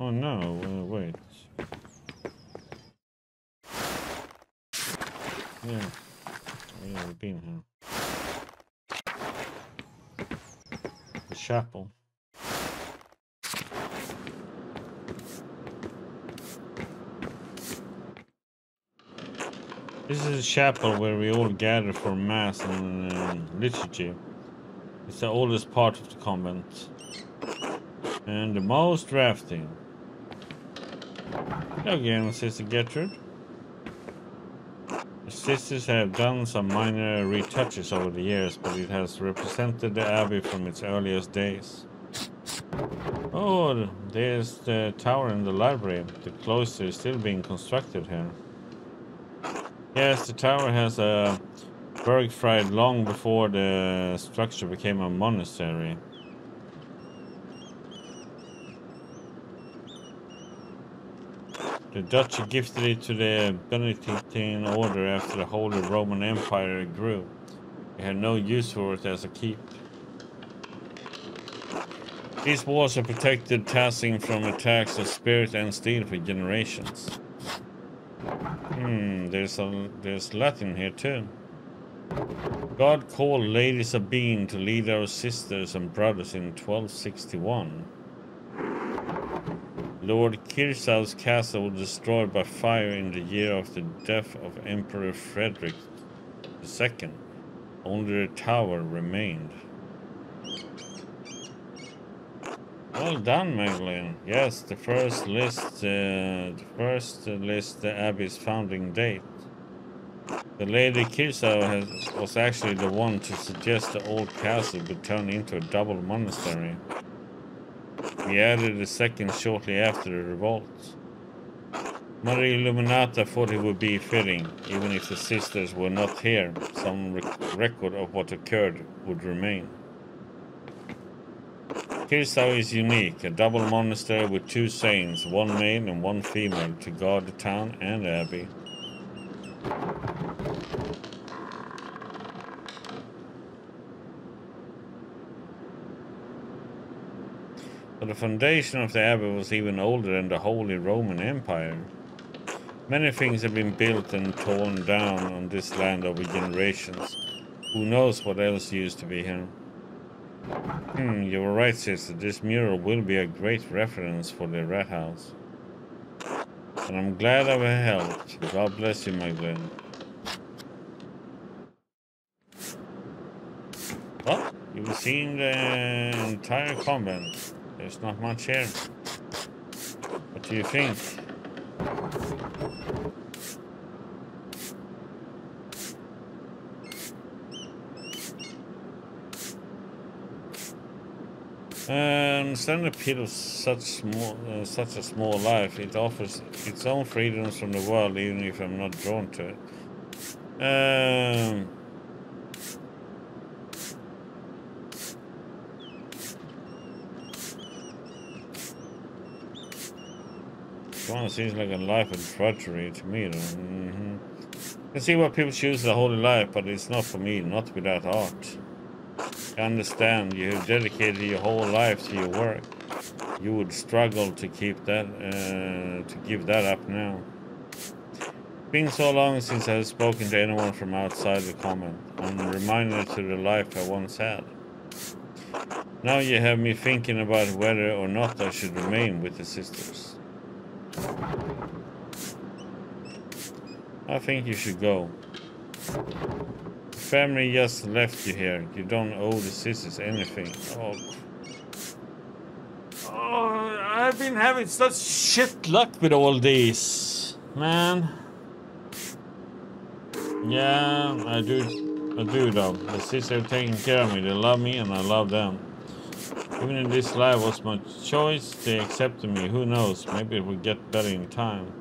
Oh no, wait. Yeah, we've been here. The chapel. This is a chapel where we all gather for mass and liturgy. It's the oldest part of the convent. And the most drafty. Again, Sister Gertrude. The sisters have done some minor retouches over the years, but it has represented the abbey from its earliest days. Oh, there's the tower and the library. The cloister is still being constructed here. Yes, the tower has a Bergfried long before the structure became a monastery. The Dutch gifted it to the Benedictine order after the Holy Roman Empire grew. They had no use for it as a keep. These walls have protected Tassing from attacks of spirit and steel for generations. There's Latin here too. God called Lady Sabine to lead our sisters and brothers in 1261. Lord Kirsau's castle was destroyed by fire in the year of the death of Emperor Frederick II. Only the tower remained. Well done, Magdalene. Yes, the first list the Abbey's founding date. The Lady Kirsau was actually the one to suggest the old castle be turned into a double monastery. We added a second shortly after the revolt. Mother Illuminata thought it would be fitting, even if the sisters were not here, some record of what occurred would remain. Kirsau is unique, a double monastery with two saints, one male and one female, to guard the town and the abbey. But the foundation of the abbey was even older than the Holy Roman Empire. Many things have been built and torn down on this land over generations. Who knows what else used to be here? You were right, sister. This mural will be a great reference for the rat house. And I'm glad I helped. God bless you, Magdalene. Well, you've seen the entire convent. There's not much here. What do you think? Understand the appeal of such a small life. It offers its own freedoms from the world, even if I'm not drawn to it. One seems like a life of drudgery to me, though. I can see why people choose the holy life, but it's not for me, not without art. I understand you have dedicated your whole life to your work. You would struggle to keep that, to give that up now. It's been so long since I have spoken to anyone from outside the convent. I'm reminded to the life I once had. Now you have me thinking about whether or not I should remain with the sisters. I think you should go. The family just left you here. You don't owe the sisters anything. Oh, I've been having such shit luck with all these, man. Yeah, I do though. The sisters are taking care of me. They love me and I love them. Even if this life was my choice, they accepted me. Who knows? Maybe it will get better in time.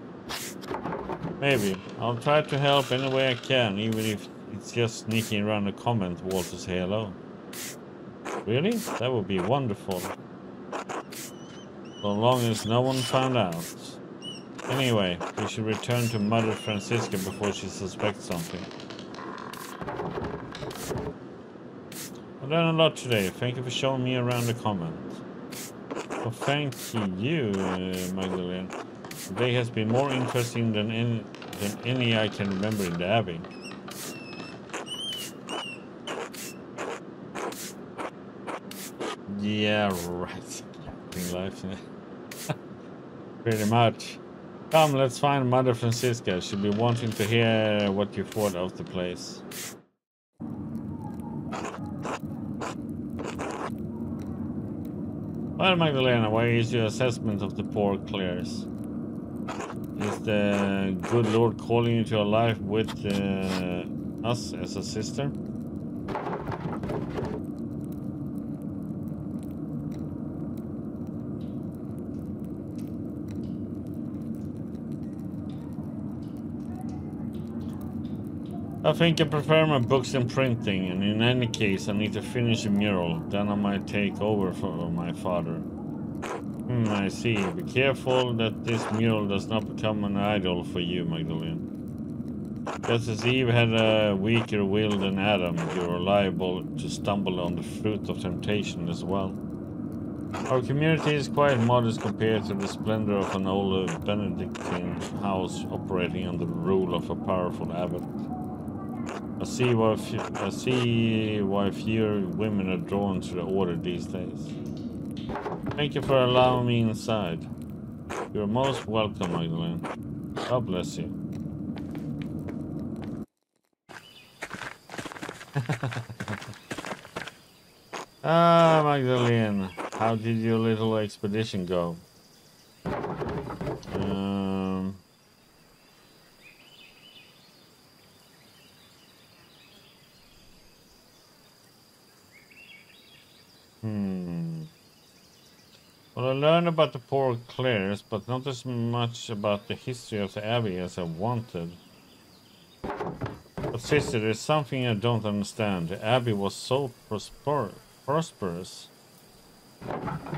Maybe. I'll try to help any way I can, even if it's just sneaking around the convent wall to say hello. Really? That would be wonderful. So long as no one found out. Anyway, we should return to Mother Francisca before she suspects something. I've done a lot today. Thank you for showing me around the convent. Well, thank you, Magdalene. The day has been more interesting than any I can remember in the Abbey. Yeah, right. Life. Pretty much. Come, let's find Mother Francisca. She'll be wanting to hear what you thought of the place. Well, Magdalena, why is your assessment of the poor clears? Is the good Lord calling you to a life with us as a sister? I think I prefer my books and printing, and in any case I need to finish a mural, then I might take over for my father. I see. Be careful that this mural does not become an idol for you, Magdalene. Just as Eve had a weaker will than Adam, you are liable to stumble on the fruit of temptation as well. Our community is quite modest compared to the splendor of an old Benedictine house operating under the rule of a powerful abbot. I see why fewer women are drawn to the order these days. Thank you for allowing me inside. You're most welcome, Magdalene. God bless you. Ah, Magdalene, how did your little expedition go? Well, I learned about the poor Clares, but not as much about the history of the Abbey as I wanted. But sister, there's something I don't understand. The Abbey was so prosperous.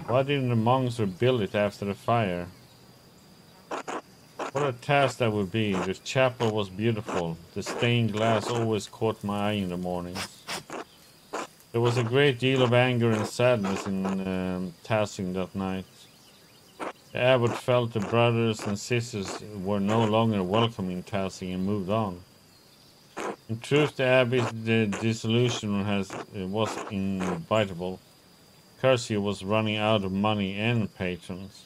Why didn't the monks rebuild it after the fire? What a task that would be. The chapel was beautiful. The stained glass always caught my eye in the mornings. There was a great deal of anger and sadness in Tassing that night. The abbot felt the brothers and sisters were no longer welcome in Tassing and moved on. In truth, the abbey's dissolution was inevitable. Kersey was running out of money and patrons.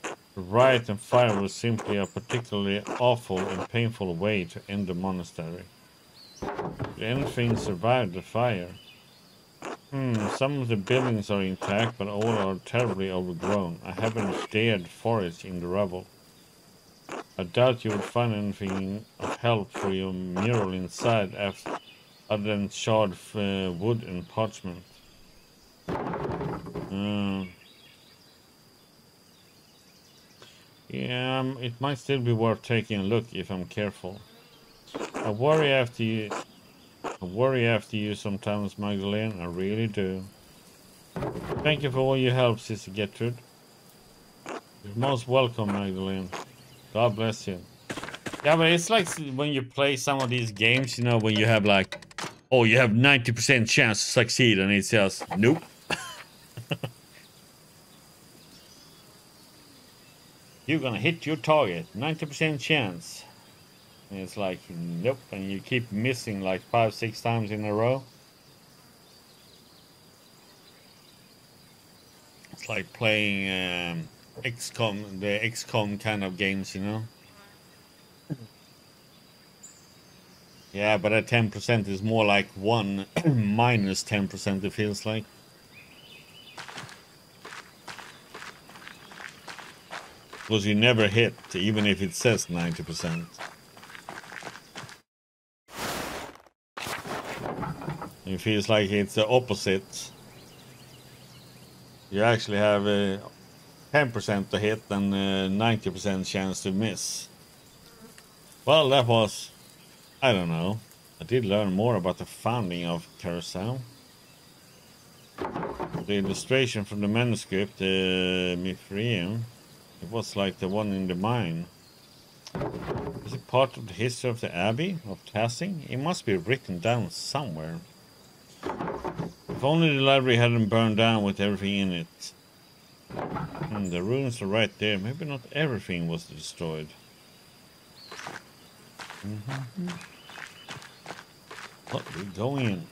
The riot and fire was simply a particularly awful and painful way to end the monastery. Did anything survive the fire? Some of the buildings are intact, but all are terribly overgrown. I haven't dared forage in the rubble. I doubt you would find anything of help for your mural inside other than charred wood and parchment. Yeah, it might still be worth taking a look if I'm careful. I worry after you sometimes, Magdalene. I really do. Thank you for all your help, Sister Gertrude. You're most welcome, Magdalene. God bless you. Yeah, but it's like when you play some of these games, you know, when you have like, oh, you have 90% chance to succeed, and it says, nope. You're gonna hit your target, 90% chance. And it's like, nope, and you keep missing like 5-6 times in a row. It's like playing XCOM, the XCOM kind of games, you know? Yeah, but that 10% is more like 1 minus 10%, it feels like. Because you never hit, even if it says 90%. It feels like it's the opposite. You actually have 10% to hit and 90% chance to miss. Well, that was, I don't know. I did learn more about the founding of Curacao. The illustration from the manuscript, Mithraeum, it was like the one in the mine. Is it part of the history of the Abbey of Tassing? It must be written down somewhere. If only the library hadn't burned down with everything in it. The ruins are right there. Maybe not everything was destroyed. But we go in.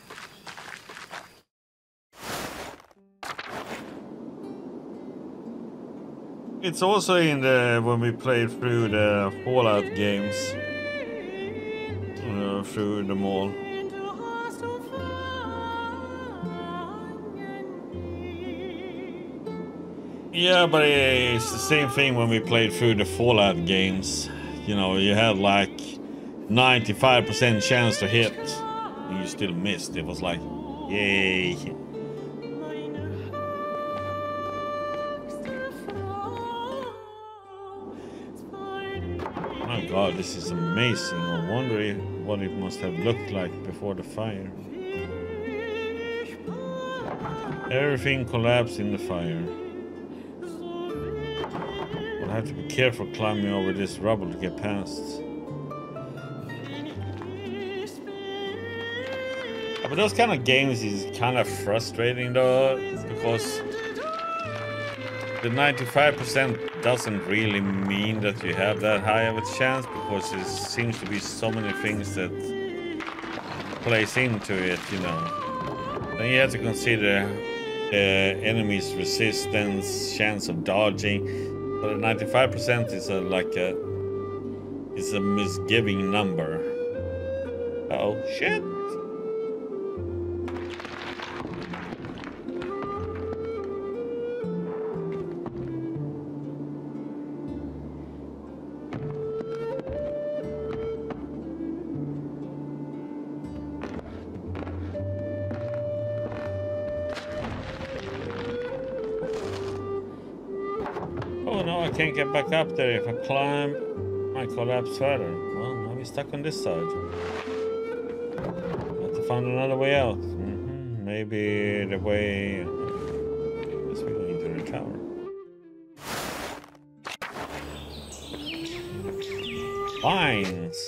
It's also in the when we played through the Fallout games, through them all. Yeah, but it's the same thing when we played through the Fallout games. You know, you had like 95% chance to hit, and you still missed. It was like, yay. Oh god, this is amazing. I wonder what it must have looked like before the fire. Everything collapsed in the fire. I'll have to be careful climbing over this rubble to get past. But those kind of games is kind of frustrating though, because the 95% doesn't really mean that you have that high of a chance, because there seems to be so many things that plays into it, you know. Then you have to consider the enemy's resistance, chance of dodging. But 95% is a misgiving number. Oh shit! I can't get back up there. If I climb, I collapse further. Well, now we're stuck on this side. Have to find another way out. Maybe the way... I guess we're going to the tower. Vines!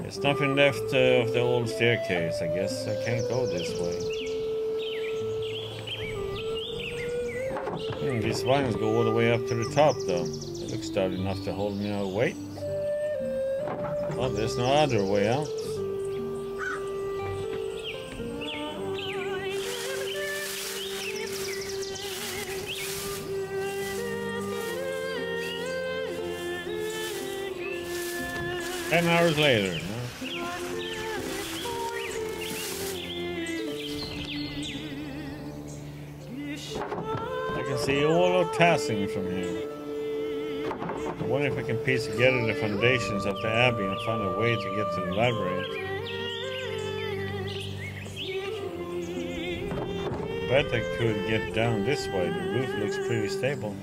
There's nothing left of the old staircase. I guess I can't go this way. These vines go all the way up to the top, though. It looks sturdy enough to hold me away. Oh, there's no other way out. Ten hours later. See all of Tassing from here. I wonder if I can piece together the foundations of the abbey and find a way to get to the library. Bet I could get down this way. The roof looks pretty stable.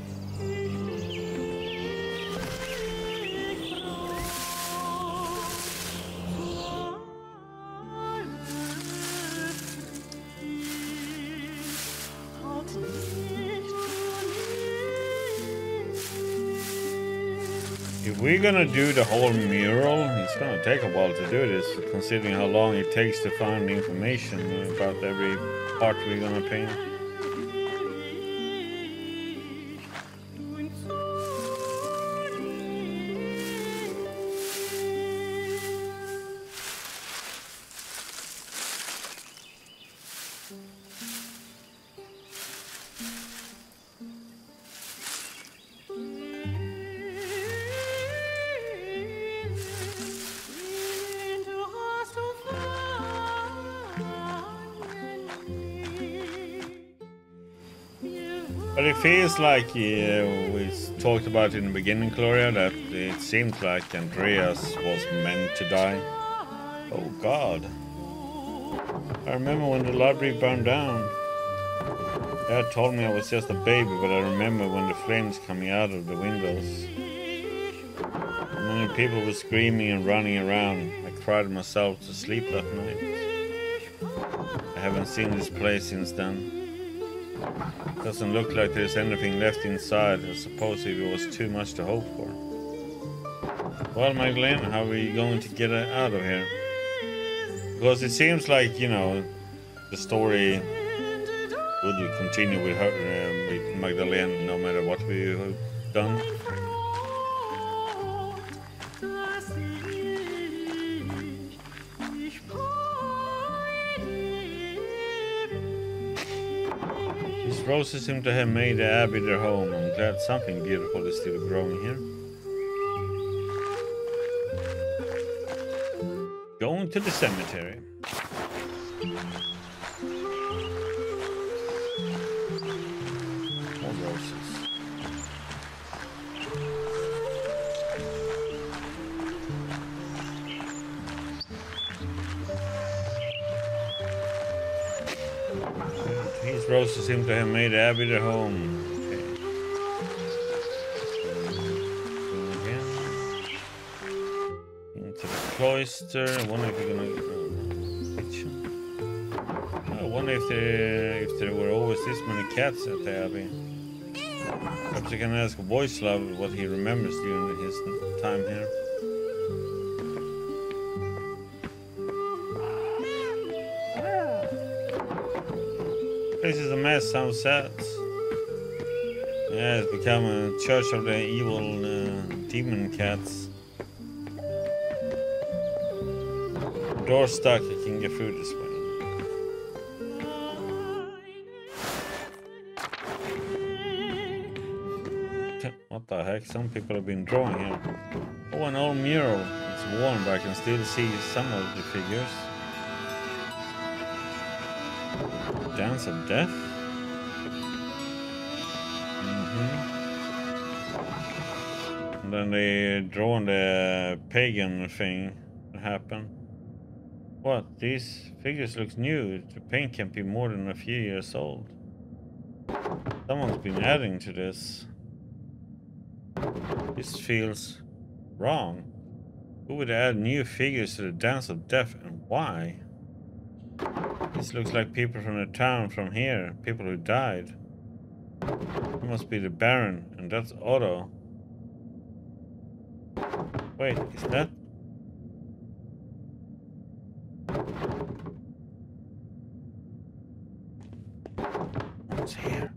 We're gonna do the whole mural. It's gonna take a while to do this, considering how long it takes to find the information about every part we're gonna paint. But it feels like we talked about in the beginning, Gloria, that it seemed like Andreas was meant to die. Oh God. I remember when the library burned down. Dad told me I was just a baby, but I remember when the flames coming out of the windows. Many people were screaming and running around. I cried myself to sleep that night. I haven't seen this place since then. Doesn't look like there's anything left inside. I suppose it was too much to hope for. Well, Magdalene, how are you going to get out of here? Because it seems like, you know, the story would continue with her, with Magdalene, no matter what we've done. roses seem to have made the abbey their home. I'm glad something beautiful is still growing here. Going to the cemetery. More roses. These roses seem to have made the abbey their home. Okay. Again. Into the cloister. I wonder if we're gonna kitchen. I wonder if there were always this many cats at the abbey. Perhaps I can ask Voicelove what he remembers during his time here. This is a mess, sounds sad. Yeah, it's become a church of the evil demon cats. Door stuck, I can get through this way. What the heck? Some people have been drawing here. Oh, an old mural. It's worn, but I can still see some of the figures. Dance of Death? And then they draw on the pagan thing that happened. What? These figures look new. The paint can't be more than a few years old. Someone's been adding to this. This feels wrong. Who would add new figures to the Dance of Death and why? This looks like people from the town from here. People who died. It must be the Baron, and that's Otto. Wait, is that? What's here?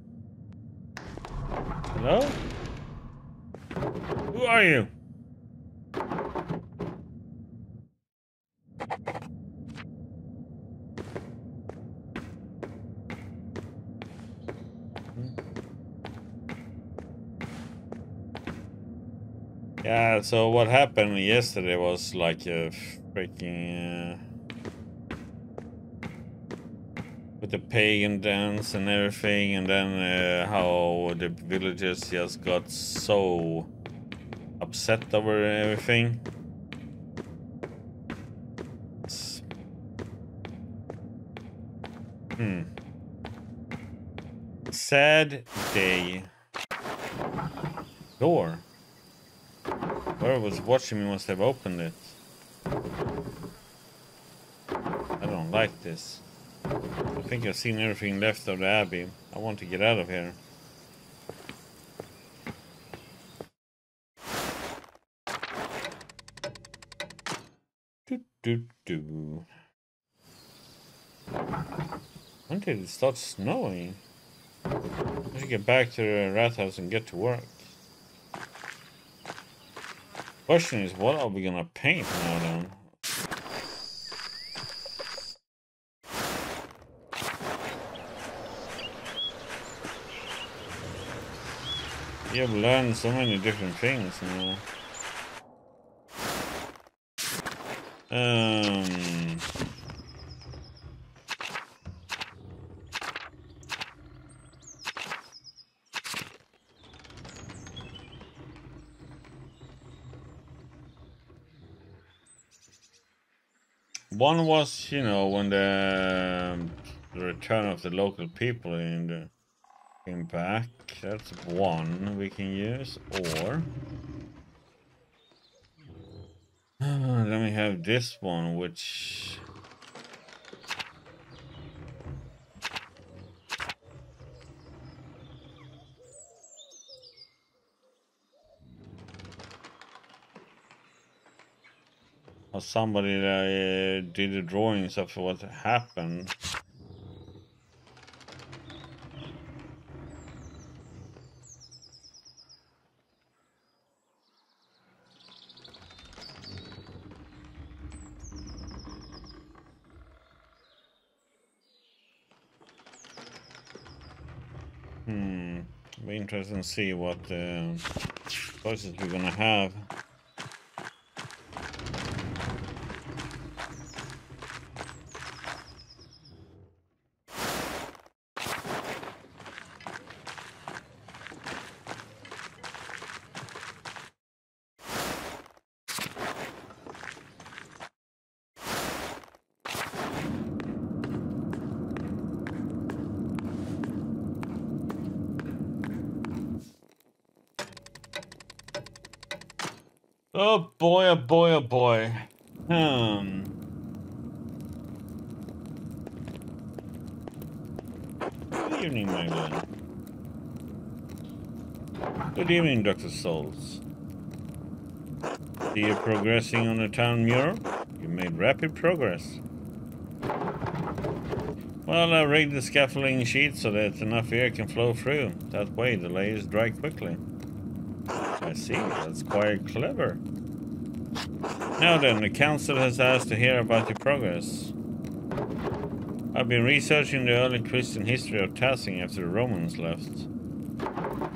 Hello? Who are you? Yeah, so what happened yesterday was like a freaking with the pagan dance and everything, and then how the villagers just got so upset over everything. Sad day. Door. Whoever was watching me must have opened it. I don't like this. I think I've seen everything left of the abbey. I want to get out of here. When did it start snowing? I should get back to the rat house and get to work. Question is, what are we gonna paint now then? You've learned so many different things now. One was, you know, when the return of the local people came back. That's one we can use, or then we have this one, which or somebody that did the drawings of what happened. Be interesting to see what choices we're gonna have. Oh boy, oh boy, oh boy. Good evening, Magdalene. Good evening, Dr. Souls. See you progressing on the town mural? You made rapid progress. Well, I rigged the scaffolding sheet so that enough air can flow through. That way the layers dry quickly. I see, that's quite clever. Now then, the council has asked to hear about your progress. I've been researching the early Christian history of Tassing after the Romans left.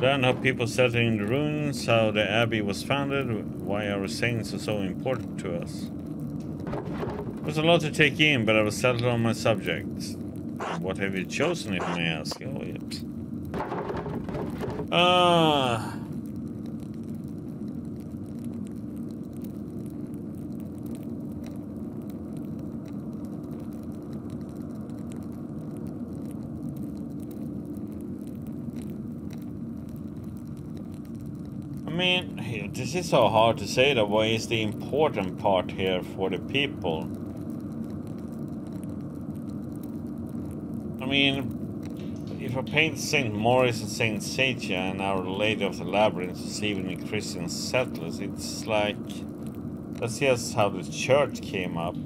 Learn how people settled in the ruins, how the abbey was founded, why our saints are so important to us. There's a lot to take in, but I was settled on my subject. What have you chosen, if I may ask? Oh, yes. I mean, this is so hard to say that what is the important part here for the people. I mean, if I paint St. Maurice and St. Satia and Our Lady of the Labyrinth receiving the Christian settlers, it's like, that's just how the church came up.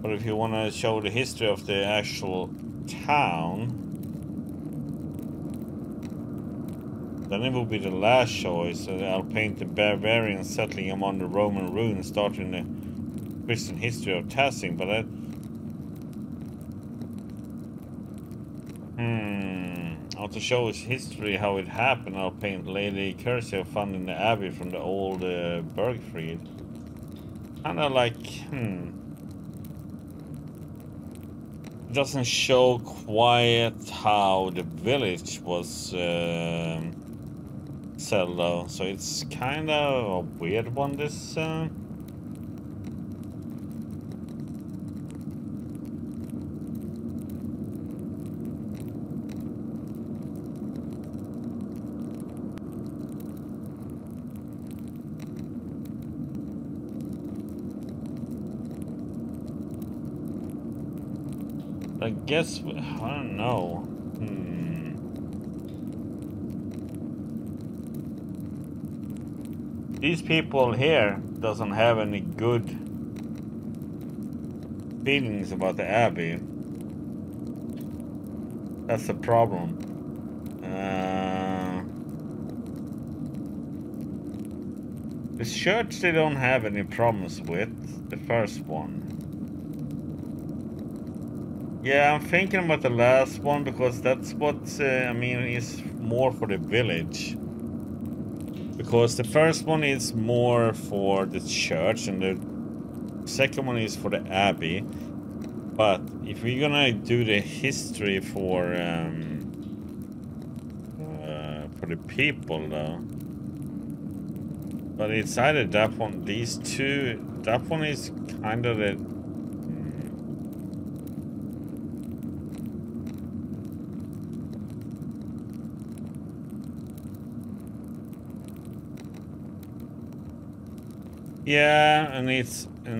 But if you want to show the history of the actual town, then it will be the last choice. I'll paint the barbarians settling among the Roman ruins, starting the Christian history of Tassing, but that... to show his history, how it happened, I'll paint Lady Cursia funding the abbey from the old Bergfried. Kinda like, It doesn't show quite how the village was settled though, so it's kind of a weird one, this... I guess, I don't know. These people here doesn't have any good feelings about the abbey. That's the problem. The church they don't have any problems with, the first one. Yeah, I'm thinking about the last one because that's what, I mean, is more for the village. Because the first one is more for the church and the second one is for the abbey. But if we're gonna do the history for the people though. But it's either that one, these two, that one is kind of the... Yeah, and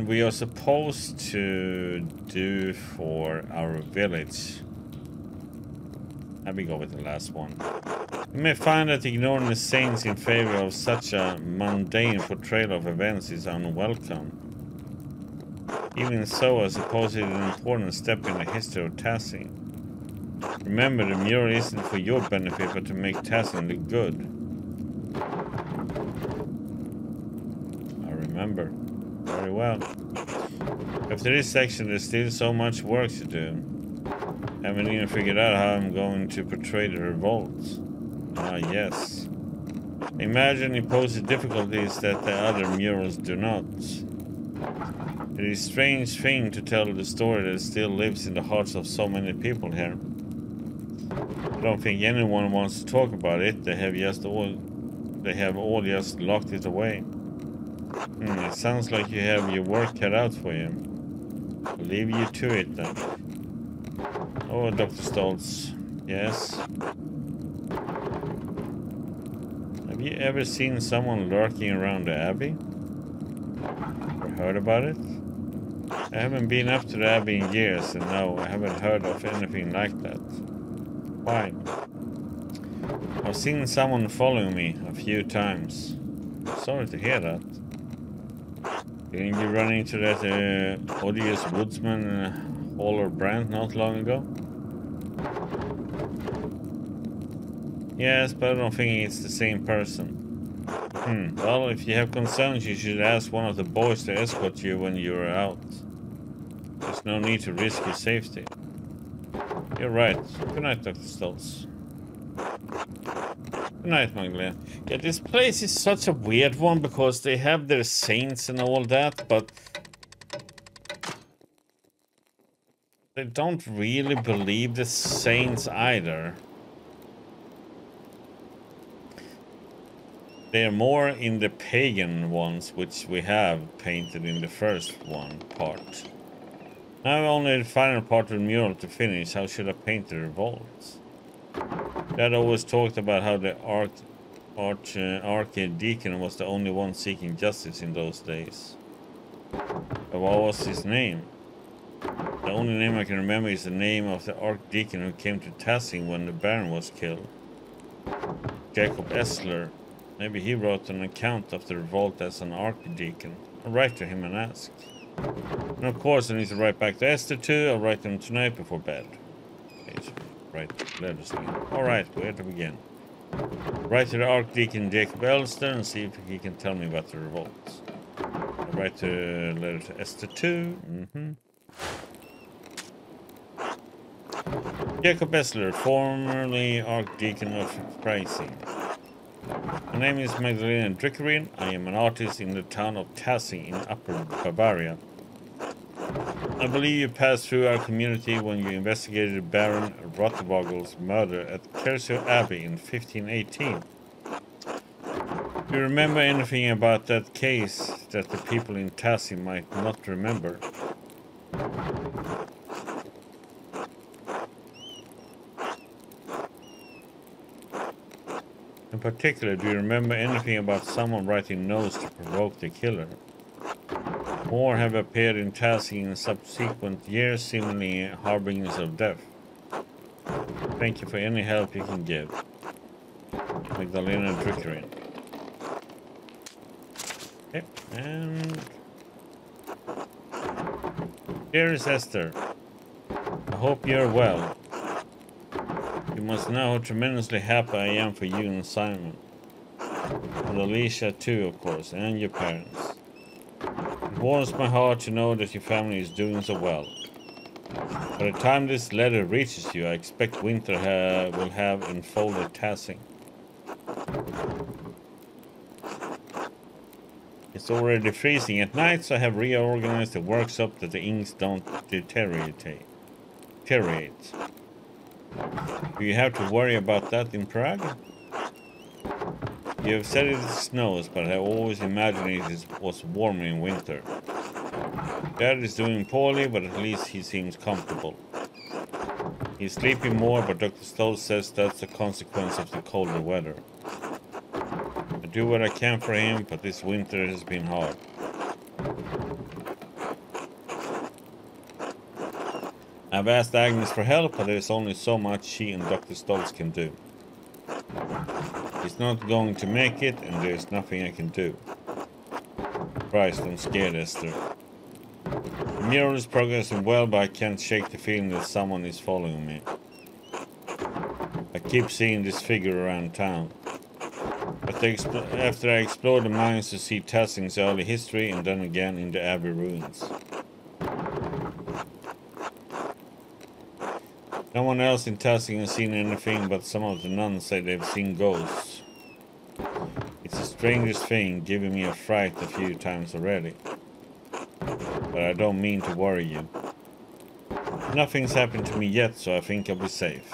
we are supposed to do for our village. Let me go with the last one. You may find that ignoring the saints in favor of such a mundane portrayal of events is unwelcome. Even so, I suppose it is an important step in the history of Tassing. Remember, the mural isn't for your benefit, but to make Tassing look good. Remember. Very well. After this section, there's still so much work to do. Haven't even figured out how I'm going to portray the revolt. Ah, yes. Imagine it poses difficulties that the other murals do not. It is a strange thing to tell the story that still lives in the hearts of so many people here. I don't think anyone wants to talk about it. They have all just locked it away. It sounds like you have your work cut out for you. I'll leave you to it then. Oh, Dr. Stoltz. Yes. Have you ever seen someone lurking around the Abbey? Or heard about it? I haven't been up to the Abbey in years, and no, I haven't heard of anything like that. Why? I've seen someone following me a few times. Sorry to hear that. Didn't you run into that odious woodsman, Hauler Brandt, not long ago? Yes, but I don't think it's the same person. Well, if you have concerns, you should ask one of the boys to escort you when you're out. There's no need to risk your safety. You're right. Good night, Dr. Stoltz. Good night, Magdalena. Yeah, this place is such a weird one because they have their saints and all that, but they don't really believe the saints either. They're more in the pagan ones, which we have painted in the first one part. Now only the final part of the mural to finish. How should I paint the revolts? Dad always talked about how the archdeacon was the only one seeking justice in those days. But what was his name? The only name I can remember is the name of the archdeacon who came to Tassing when the Baron was killed. Jacob Essler. Maybe he wrote an account of the revolt as an archdeacon. I'll write to him and ask. And of course I need to write back to Esther too. I'll write them tonight before bed. Write letters again. Alright, where to begin? Write to the Archdeacon Jacob Elster and see if he can tell me about the revolts. I'll write a letter to Esther too. Jacob Essler, formerly Archdeacon of Freising. My name is Magdalena Drickerin. I am an artist in the town of Tassing in Upper Bavaria. I believe you passed through our community when you investigated Baron Rottevogel's murder at Kershaw Abbey in 1518. Do you remember anything about that case that the people in Tassing might not remember? In particular, do you remember anything about someone writing notes to provoke the killer? More have appeared in Tassing in subsequent years, seemingly harbingers of death. Thank you for any help you can give. Magdalena Drickerin. Okay, and... Here is Esther. I hope you're well. You must know how tremendously happy I am for you and Simon. And Alicia too, of course, and your parents. It warms my heart to know that your family is doing so well. By the time this letter reaches you, I expect winter will have enfolded Tassing. It's already freezing at night, so I have reorganized the workshop that the inks don't deteriorate. Do you have to worry about that in Prague? You have said it snows, but I always imagined it was warmer in winter. Dad is doing poorly, but at least he seems comfortable. He's sleeping more, but Dr. Stoltz says that's a consequence of the colder weather. I do what I can for him, but this winter has been hard. I've asked Agnes for help, but there's only so much she and Dr. Stoltz can do. He's not going to make it, and there's nothing I can do. Christ, I'm scared, Esther. The mural is progressing well, but I can't shake the feeling that someone is following me. I keep seeing this figure around town. After I explore the mines to see Tassing's early history, and then again in the Abbey ruins. No one else in Tasking has seen anything, but some of the nuns say they've seen ghosts. It's the strangest thing, giving me a fright a few times already. But I don't mean to worry you. Nothing's happened to me yet, so I think I'll be safe.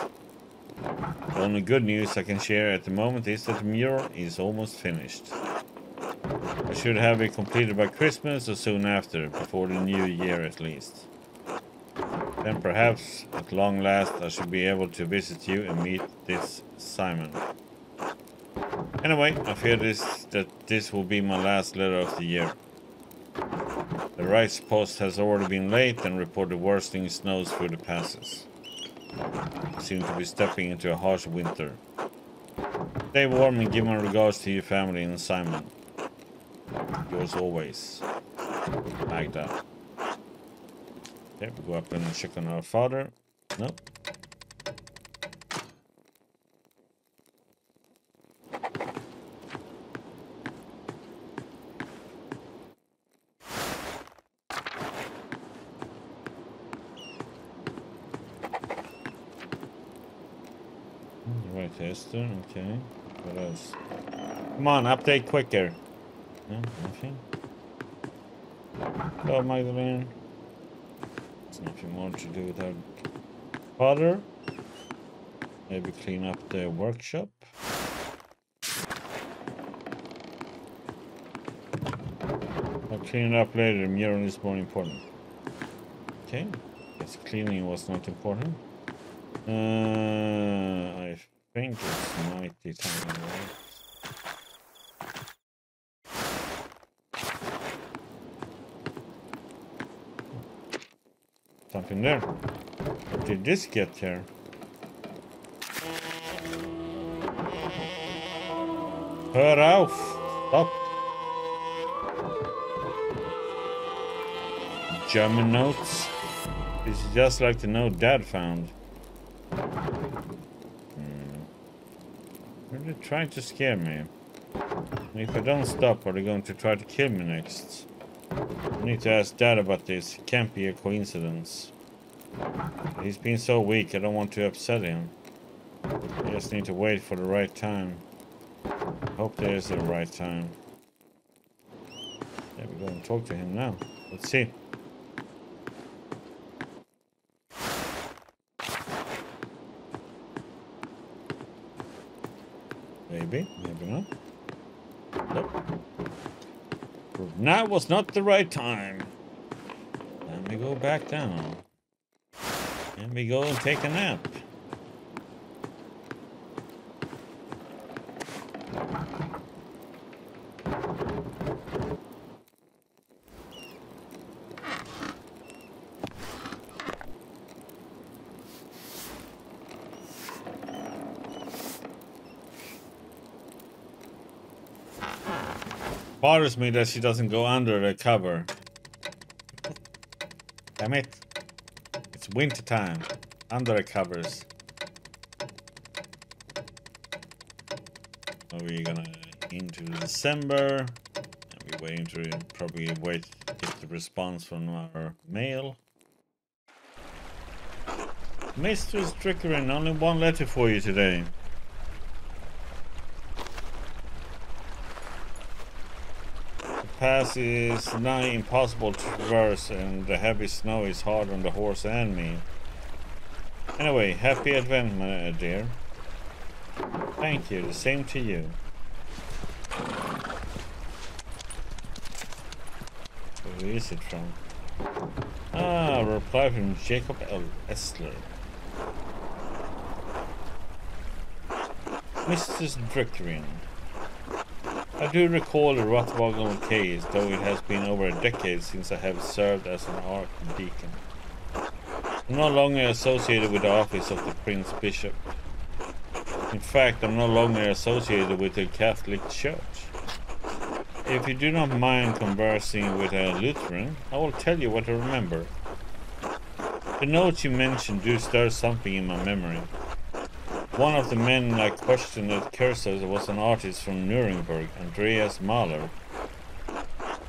The only good news I can share at the moment is that the mural is almost finished. I should have it completed by Christmas or soon after, before the new year at least. Then perhaps, at long last, I should be able to visit you and meet this Simon. Anyway, I fear that this will be my last letter of the year. The rice post has already been late and reported worsening snows through the passes. I seem to be stepping into a harsh winter. Stay warm and give my regards to your family and Simon. Yours always, Magda. Okay, we go up and check on our father. Nope. Right, Esther, okay. What else? Come on, update quicker. No, nothing. Hello, Magdalene. There's nothing more to do with our father. Maybe clean up the workshop. I'll clean it up later. The mural is more important. Okay. Guess cleaning was not important. I think it's mighty time, right? Something there. What did this get here? Hör auf! Stop! German notes. This is just like the note Dad found. They're trying to scare me. If I don't stop, are they going to try to kill me next? I need to ask Dad about this. It can't be a coincidence. He's been so weak, I don't want to upset him. I just need to wait for the right time. Hope there is a right time. Yeah, we go and talk to him now. Let's see. Maybe, maybe not. Nope. Now was not the right time. Then we go back down. And we go and take a nap. Bothers me that she doesn't go under the cover. Damn it. It's winter time. Under the covers. So we're gonna into December. And we're waiting to probably wait to get the response from our mail. Mistress Trickerin, only one letter for you today. Pass is nigh impossible to traverse, and the heavy snow is hard on the horse and me. Anyway, happy Advent, my dear. Thank you, the same to you. Who is it from? Ah, a reply from Jacob L. Essler. Mrs. Drickerin. I do recall the Rothwoggle case, though it has been over a decade since I have served as an archdeacon. I'm no longer associated with the office of the Prince Bishop. In fact, I'm no longer associated with the Catholic Church. If you do not mind conversing with a Lutheran, I will tell you what I remember. The notes you mentioned do stir something in my memory. One of the men I questioned at Cursor was an artist from Nuremberg, Andreas Mahler.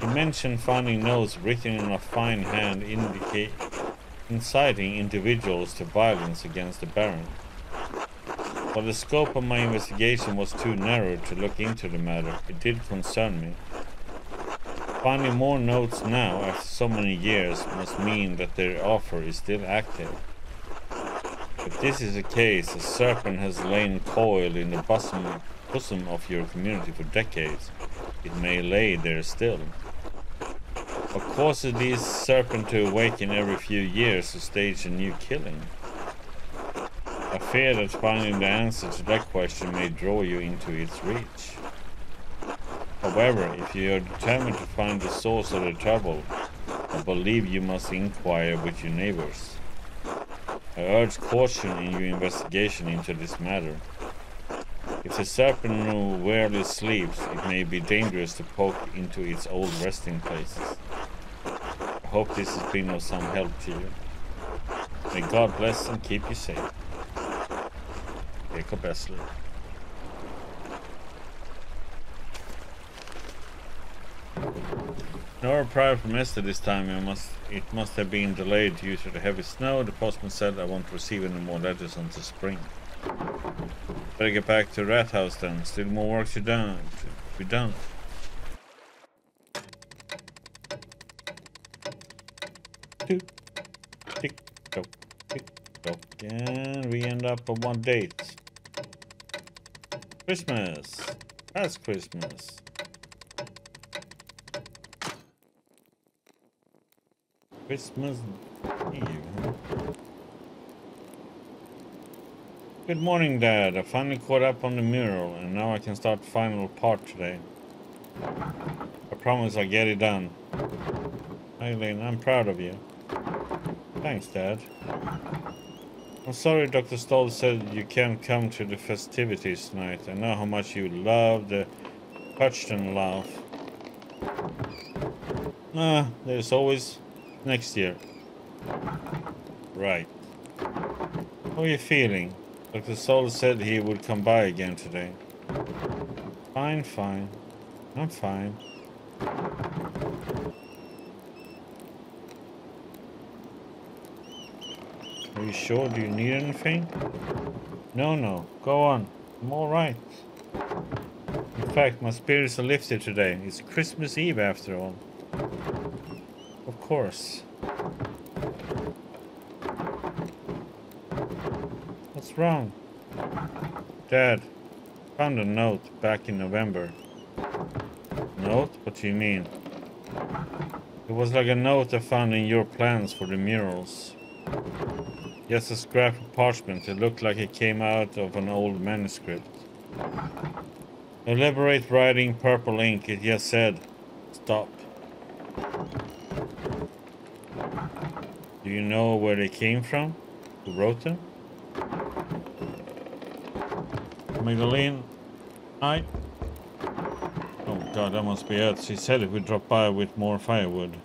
He mentioned finding notes written in a fine hand inciting individuals to violence against the Baron. While the scope of my investigation was too narrow to look into the matter, it did concern me. Finding more notes now, after so many years, must mean that their offer is still active. If this is the case, a serpent has lain coiled in the bosom of your community for decades. It may lay there still. What causes these serpents to awaken every few years to stage a new killing? I fear that finding the answer to that question may draw you into its reach. However, if you are determined to find the source of the trouble, I believe you must inquire with your neighbors. I urge caution in your investigation into this matter. If the serpent rarely sleeps, it may be dangerous to poke into its old resting places. I hope this has been of some help to you. May God bless and keep you safe. Jacob Essler. No reply from Esther this time. It must have been delayed due to the heavy snow. The postman said I won't receive any more letters until spring. Better get back to the rat house then. Still more work to be done. Tick tock, tick tock, and we end up on one date. Christmas. That's Christmas. Christmas Eve. Good morning, Dad. I finally caught up on the mural, and now I can start the final part today. I promise I'll get it done. Eileen, I'm proud of you. Thanks, Dad. I'm sorry Dr. Stoll said you can't come to the festivities tonight. I know how much you love the Hutchton laugh. There's always next year. Right. How are you feeling? Dr. Stoll said he would come by again today. Fine. I'm fine. Are you sure? Do you need anything? No. Go on. I'm alright. In fact, my spirits are lifted today. It's Christmas Eve after all. Of course. What's wrong? Dad, found a note back in November. Note? What do you mean? It was like a note I found in your plans for the murals. Just a scrap of parchment. It looked like it came out of an old manuscript. Elaborate writing, purple ink. It just said, stop. Do you know where they came from? Who wrote them? Magdalene? Hi. Oh god, that must be it. She said it would drop by with more firewood.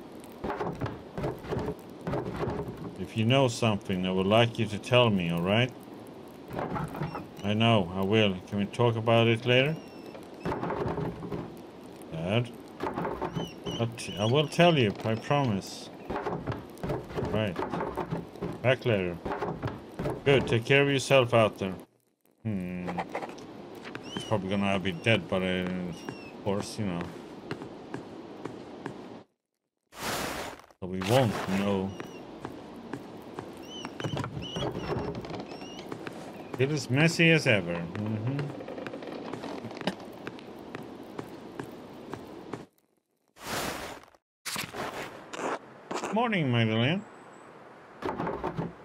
If you know something, I would like you to tell me, alright? I know, I will. Can we talk about it later? Dad? But I will tell you, I promise. Right. Back later. Good, take care of yourself out there. He's probably gonna be dead, but of course, you know. So we won't know. Still as messy as ever. Morning, Magdalene.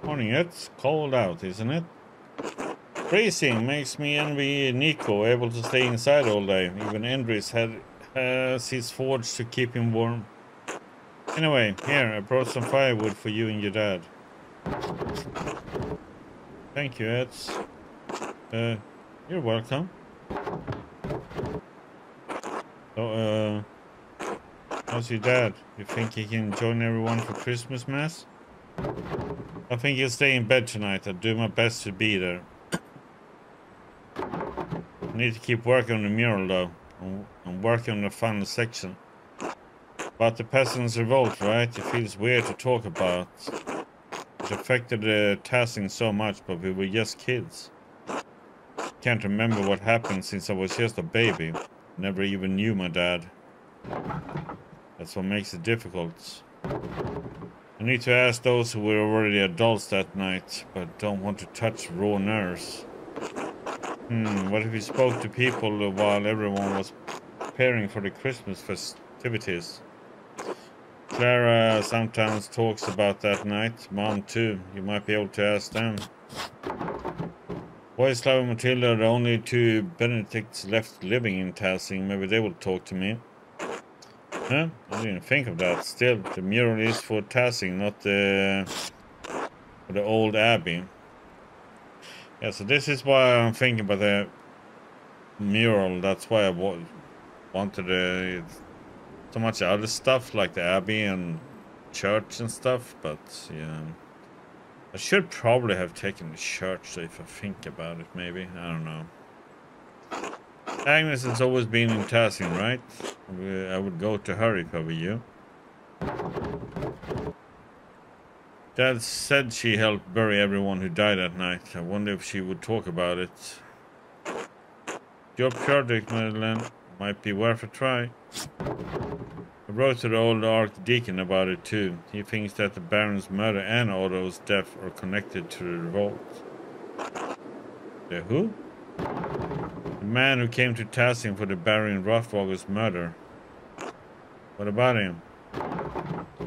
Morning, it's cold out, isn't it? Freezing makes me envy Nico, able to stay inside all day. Even Endris has his forge to keep him warm. Anyway, here, I brought some firewood for you and your dad. Thank you, Eds. You're welcome. So, how's your dad? You think he can join everyone for Christmas Mass? I think he'll stay in bed tonight. I'll do my best to be there. I need to keep working on the mural, though. I'm working on the final section. About the peasants' revolt, right? It feels weird to talk about. It affected the tasking so much, but we were just kids. Can't remember what happened since I was just a baby. Never even knew my dad. That's what makes it difficult. I need to ask those who were already adults that night, but don't want to touch raw nerves. What if we spoke to people while everyone was preparing for the Christmas festivities? Clara sometimes talks about that night. Mom too. You might be able to ask them. Voislav and Matilda are the only two Benedicts left living in Tassing. Maybe they will talk to me. Huh? I didn't think of that. Still, the mural is for Tassing, not for the old abbey. Yeah, so this is why I'm thinking about the mural. That's why I wanted so much other stuff like the abbey and church and stuff. But yeah, I should probably have taken the church if I think about it. Maybe, I don't know. Agnes has always been in Tassing, right? I would go to her if I were you. Dad said she helped bury everyone who died that night. I wonder if she would talk about it. Your project, Madeleine, might be worth a try. I wrote to the old Archdeacon about it too. He thinks that the Baron's murder and Otto's death are connected to the revolt. The who? The man who came to Tassing for the Baron Rothwogger's murder. What about him?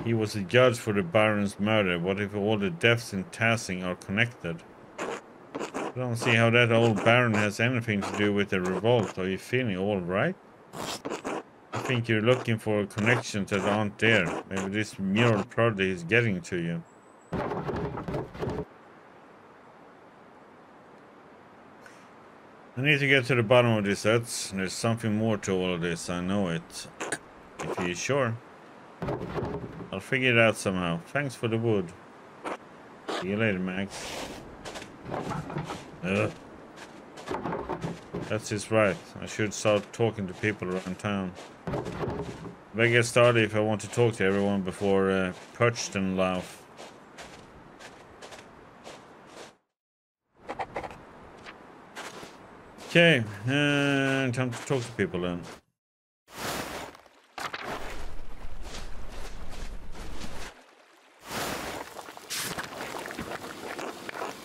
He was a judge for the Baron's murder. What if all the deaths in Tassing are connected? I don't see how that old Baron has anything to do with the revolt. Are you feeling all right? I think you're looking for connections that aren't there. Maybe this mural project is getting to you. I need to get to the bottom of this. There's something more to all of this. I know it. If you're sure. I'll figure it out somehow. Thanks for the wood. See you later, Max. Ugh. That's just right. I should start talking to people around town. Better get started if I want to talk to everyone before Perched and Laugh. Okay, time to talk to people then.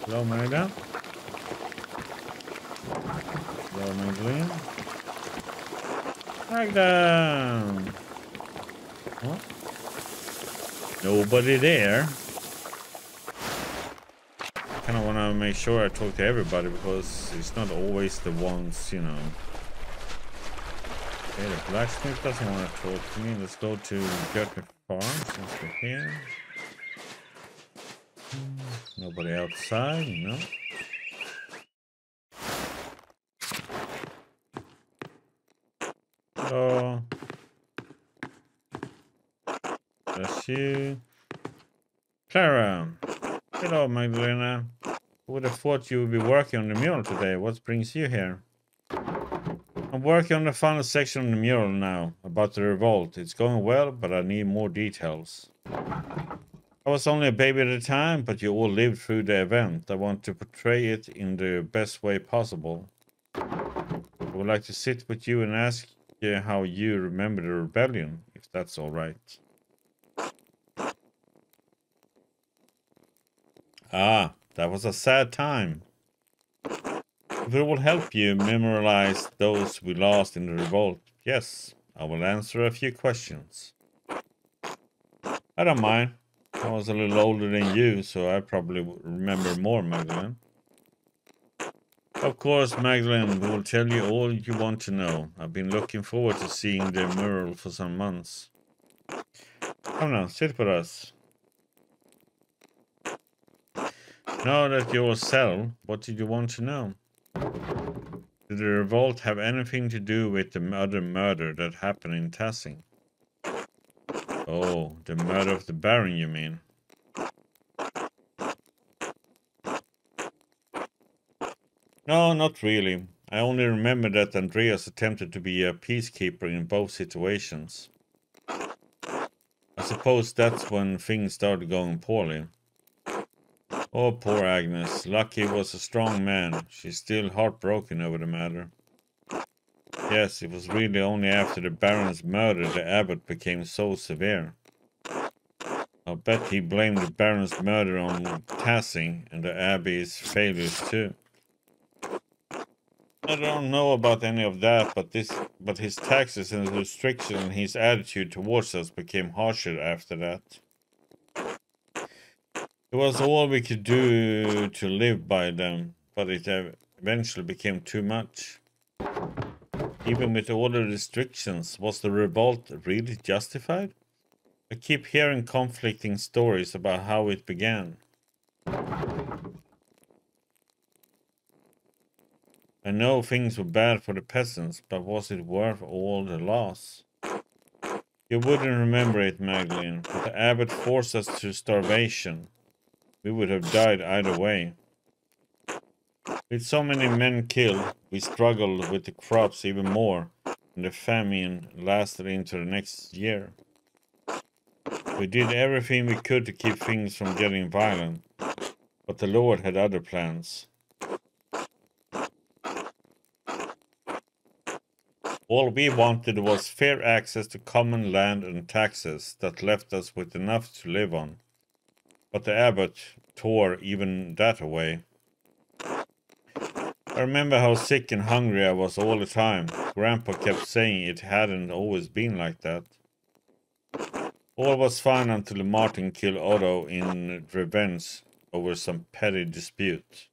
Hello, Magda. Hello, Magdalene. Magda! What? Nobody there. I kind of want to make sure I talk to everybody because it's not always the ones, you know. Okay, the blacksmith doesn't want to talk to me. Let's go to Gertner Farm since we're here. Nobody outside, no. Hello. Bless you. Clara. Hello, Magdalena. Who would have thought you would be working on the mural today? What brings you here? I'm working on the final section of the mural now, about the revolt. It's going well, but I need more details. I was only a baby at the time, but you all lived through the event. I want to portray it in the best way possible. I would like to sit with you and ask you how you remember the rebellion, if that's all right. Ah, that was a sad time. If it will help you memorize those we lost in the revolt, yes, I will answer a few questions. I don't mind. I was a little older than you, so I probably remember more, Magdalene. Of course, Magdalene, we will tell you all you want to know. I've been looking forward to seeing the mural for some months. Come now, sit with us. Now that you're Cell, what did you want to know? Did the revolt have anything to do with the other murder that happened in Tassing? Oh, the murder of the Baron, you mean? No, not really. I only remember that Andreas attempted to be a peacekeeper in both situations. I suppose that's when things started going poorly. Oh, poor Agnes. Lucky was a strong man. She's still heartbroken over the matter. Yes, it was really only after the Baron's murder the abbot became so severe. I'll bet he blamed the Baron's murder on Tassing and the Abbey's failures too. I don't know about any of that, but his taxes and restrictions and his attitude towards us became harsher after that. It was all we could do to live by them, but it eventually became too much. Even with all the restrictions, was the revolt really justified? I keep hearing conflicting stories about how it began. I know things were bad for the peasants, but was it worth all the loss? You wouldn't remember it, Magdalene, but the abbot forced us to starvation. We would have died either way. With so many men killed, we struggled with the crops even more, and the famine lasted into the next year. We did everything we could to keep things from getting violent, but the Lord had other plans. All we wanted was fair access to common land and taxes that left us with enough to live on. But the abbot tore even that away. I remember how sick and hungry I was all the time. Grandpa kept saying it hadn't always been like that. All was fine until Martin killed Otto in revenge over some petty dispute.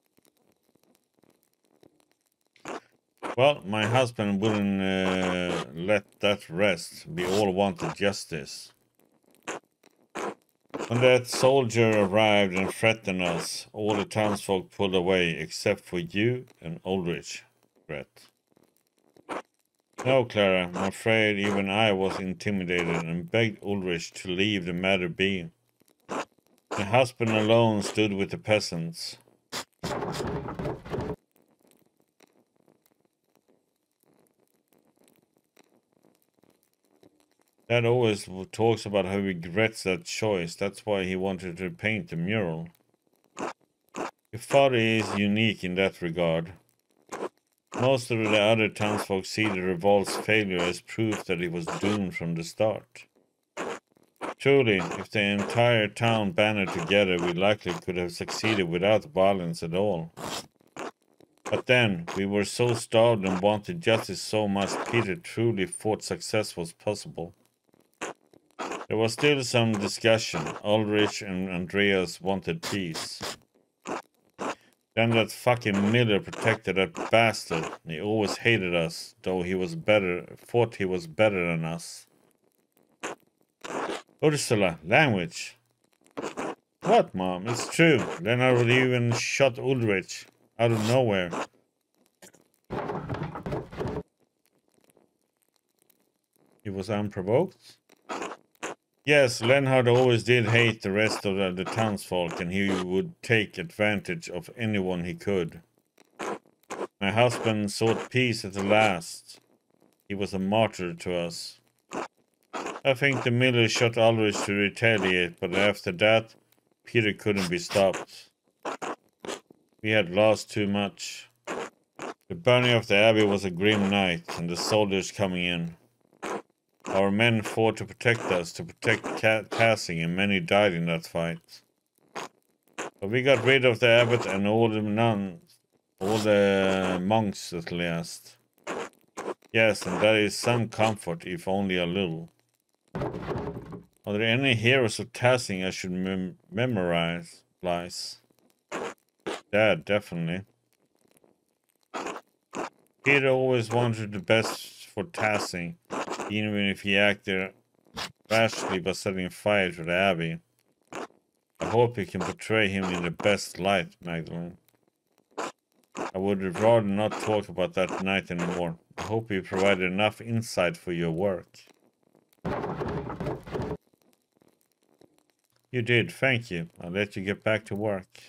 Well, my husband wouldn't let that rest. We all wanted justice. When that soldier arrived and threatened us, all the townsfolk pulled away except for you and Ulrich. Brett. No, Clara, I'm afraid even I was intimidated and begged Ulrich to leave the matter be. My husband alone stood with the peasants. Dad always talks about how he regrets that choice. That's why he wanted to paint the mural. Your father is unique in that regard. Most of the other townsfolk see the revolt's failure as proof that it was doomed from the start. Truly, if the entire town banded together, we likely could have succeeded without violence at all. But then, we were so starved and wanted justice so much, Peter truly thought success was possible. There was still some discussion. Ulrich and Andreas wanted peace. Then that fucking Miller protected that bastard. He always hated us, though thought he was better than us. Ursula, language. What, Mom? It's true. Leonard even shot Ulrich out of nowhere. He was unprovoked? Yes, Leonhard always did hate the rest of the townsfolk, and he would take advantage of anyone he could. My husband sought peace at the last. He was a martyr to us. I think the miller shot Ulrich to retaliate, but after that, Peter couldn't be stopped. We had lost too much. The burning of the abbey was a grim night, and the soldiers coming in. Our men fought to protect us, to protect Tassing, and many died in that fight. But we got rid of the abbot and all the monks at last. Yes, and that is some comfort, if only a little. Are there any heroes of Tassing I should memorize? Dad, definitely. Peter always wanted the best for Tassing, even if he acted rashly by setting fire to the abbey. I hope you can portray him in the best light, Magdalene. I would rather not talk about that night anymore. I hope you provided enough insight for your work. You did, thank you. I'll let you get back to work.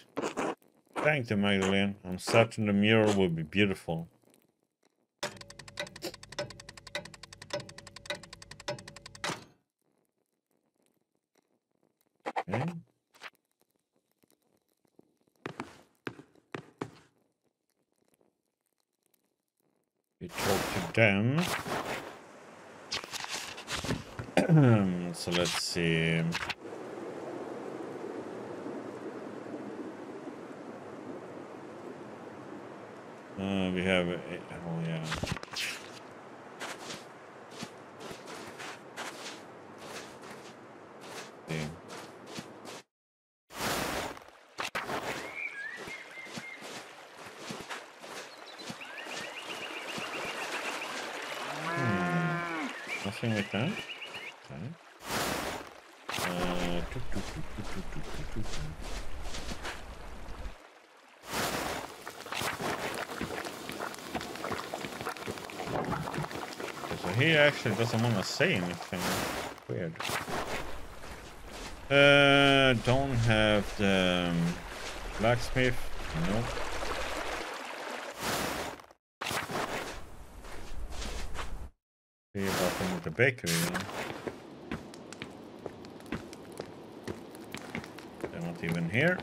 Thank you, Magdalene. I'm certain the mural will be beautiful. Okay. We talk to them. So let's see. We have. Oh yeah. See. Nothing like that. Okay. So he actually doesn't want to say anything. Weird. Don't have the blacksmith. Nope. See about them with the bakery. They're not even here.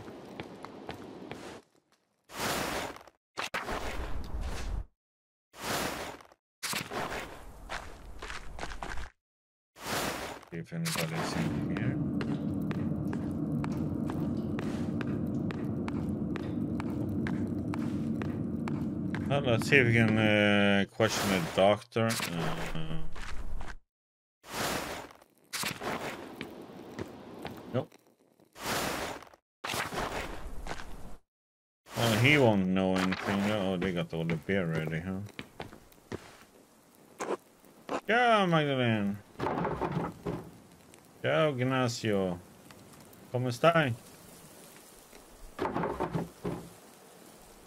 See if anybody's in here. Well, let's see if we can question the doctor. Nope. Well, he won't know anything. Oh, they got all the beer ready, huh? Ciao, Magdalene. Ciao, Ignacio. ¿Cómo estás?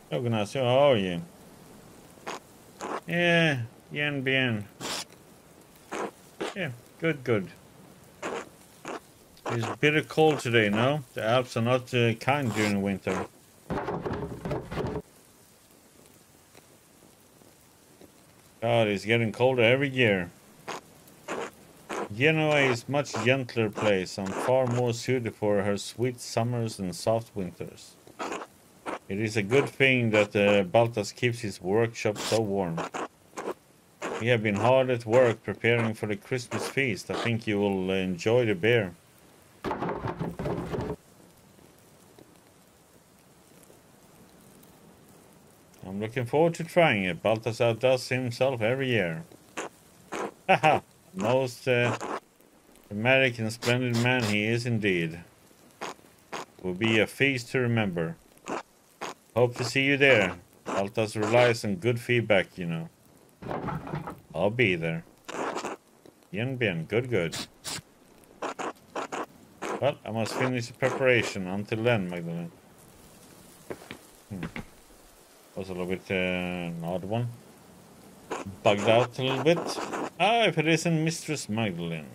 Ciao, Ignacio. How are you? Yeah, bien. Yeah, good. It's bitter cold today, no? The Alps are not kind during winter. God, it's getting colder every year. Genoa is a much gentler place and far more suited for her sweet summers and soft winters. It is a good thing that Baltas keeps his workshop so warm. We have been hard at work preparing for the Christmas feast. I think you will enjoy the beer. I'm looking forward to trying it. Baltas outdoes himself every year. Haha! Most dramatic and splendid man he is indeed. Will be a feast to remember. Hope to see you there. Baltas relies on good feedback, you know. I'll be there. Bien, good. Well, I must finish the preparation. Until then, Magdalene. Was a little bit an odd one. Bugged out a little bit. Ah, if it isn't Mistress Magdalene.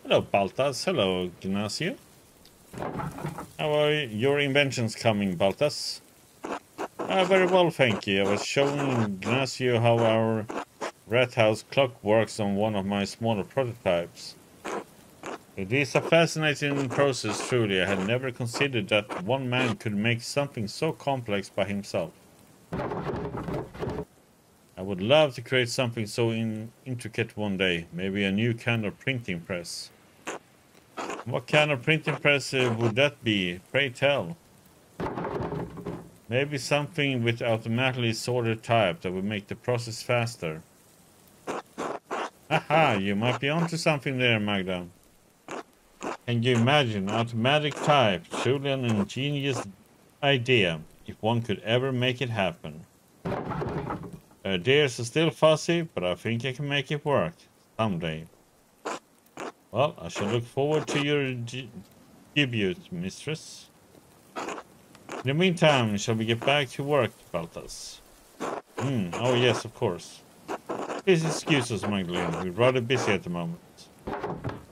Hello, Baltas. Hello, Ignacio. How are your inventions coming, Baltas? Very well, thank you. I was showing Ignacio how our rat house clock works on one of my smaller prototypes. It is a fascinating process, truly. I had never considered that one man could make something so complex by himself. I would love to create something so intricate one day. Maybe a new kind of printing press. What kind of printing press would that be? Pray tell. Maybe something with automatically sorted type that would make the process faster. Aha, you might be onto something there, Magda. Can you imagine automatic type? Truly an ingenious idea, if one could ever make it happen. The ideas are still fuzzy, but I think I can make it work someday. Well, I shall look forward to your debut, mistress. In the meantime, shall we get back to work, Baltas? Oh yes, of course. Please excuse us, Magdalene. We're rather busy at the moment.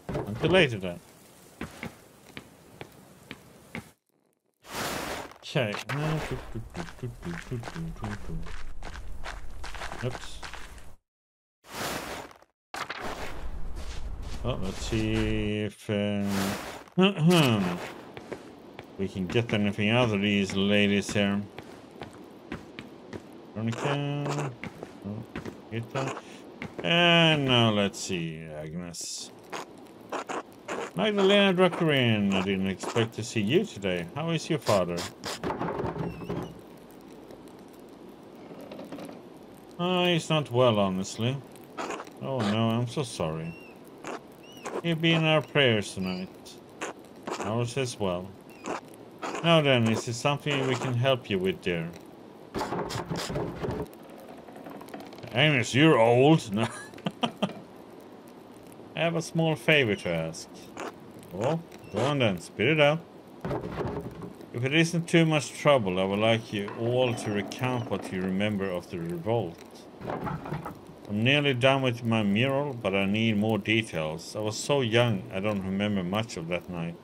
Until later, then. Okay. Oops. Well, let's see if we can get anything out of these ladies here. Veronica. And now let's see, Agnes. Magdalena Druckerin, I didn't expect to see you today. How is your father? He's not well, honestly. Oh no, I'm so sorry. He'll be in our prayers tonight. Ours as well. Now then, is there something we can help you with, dear? Agnes, you're old. No. I have a small favor to ask. Oh, go on then, spit it out. If it isn't too much trouble, I would like you all to recount what you remember of the revolt. I'm nearly done with my mural, but I need more details. I was so young, I don't remember much of that night.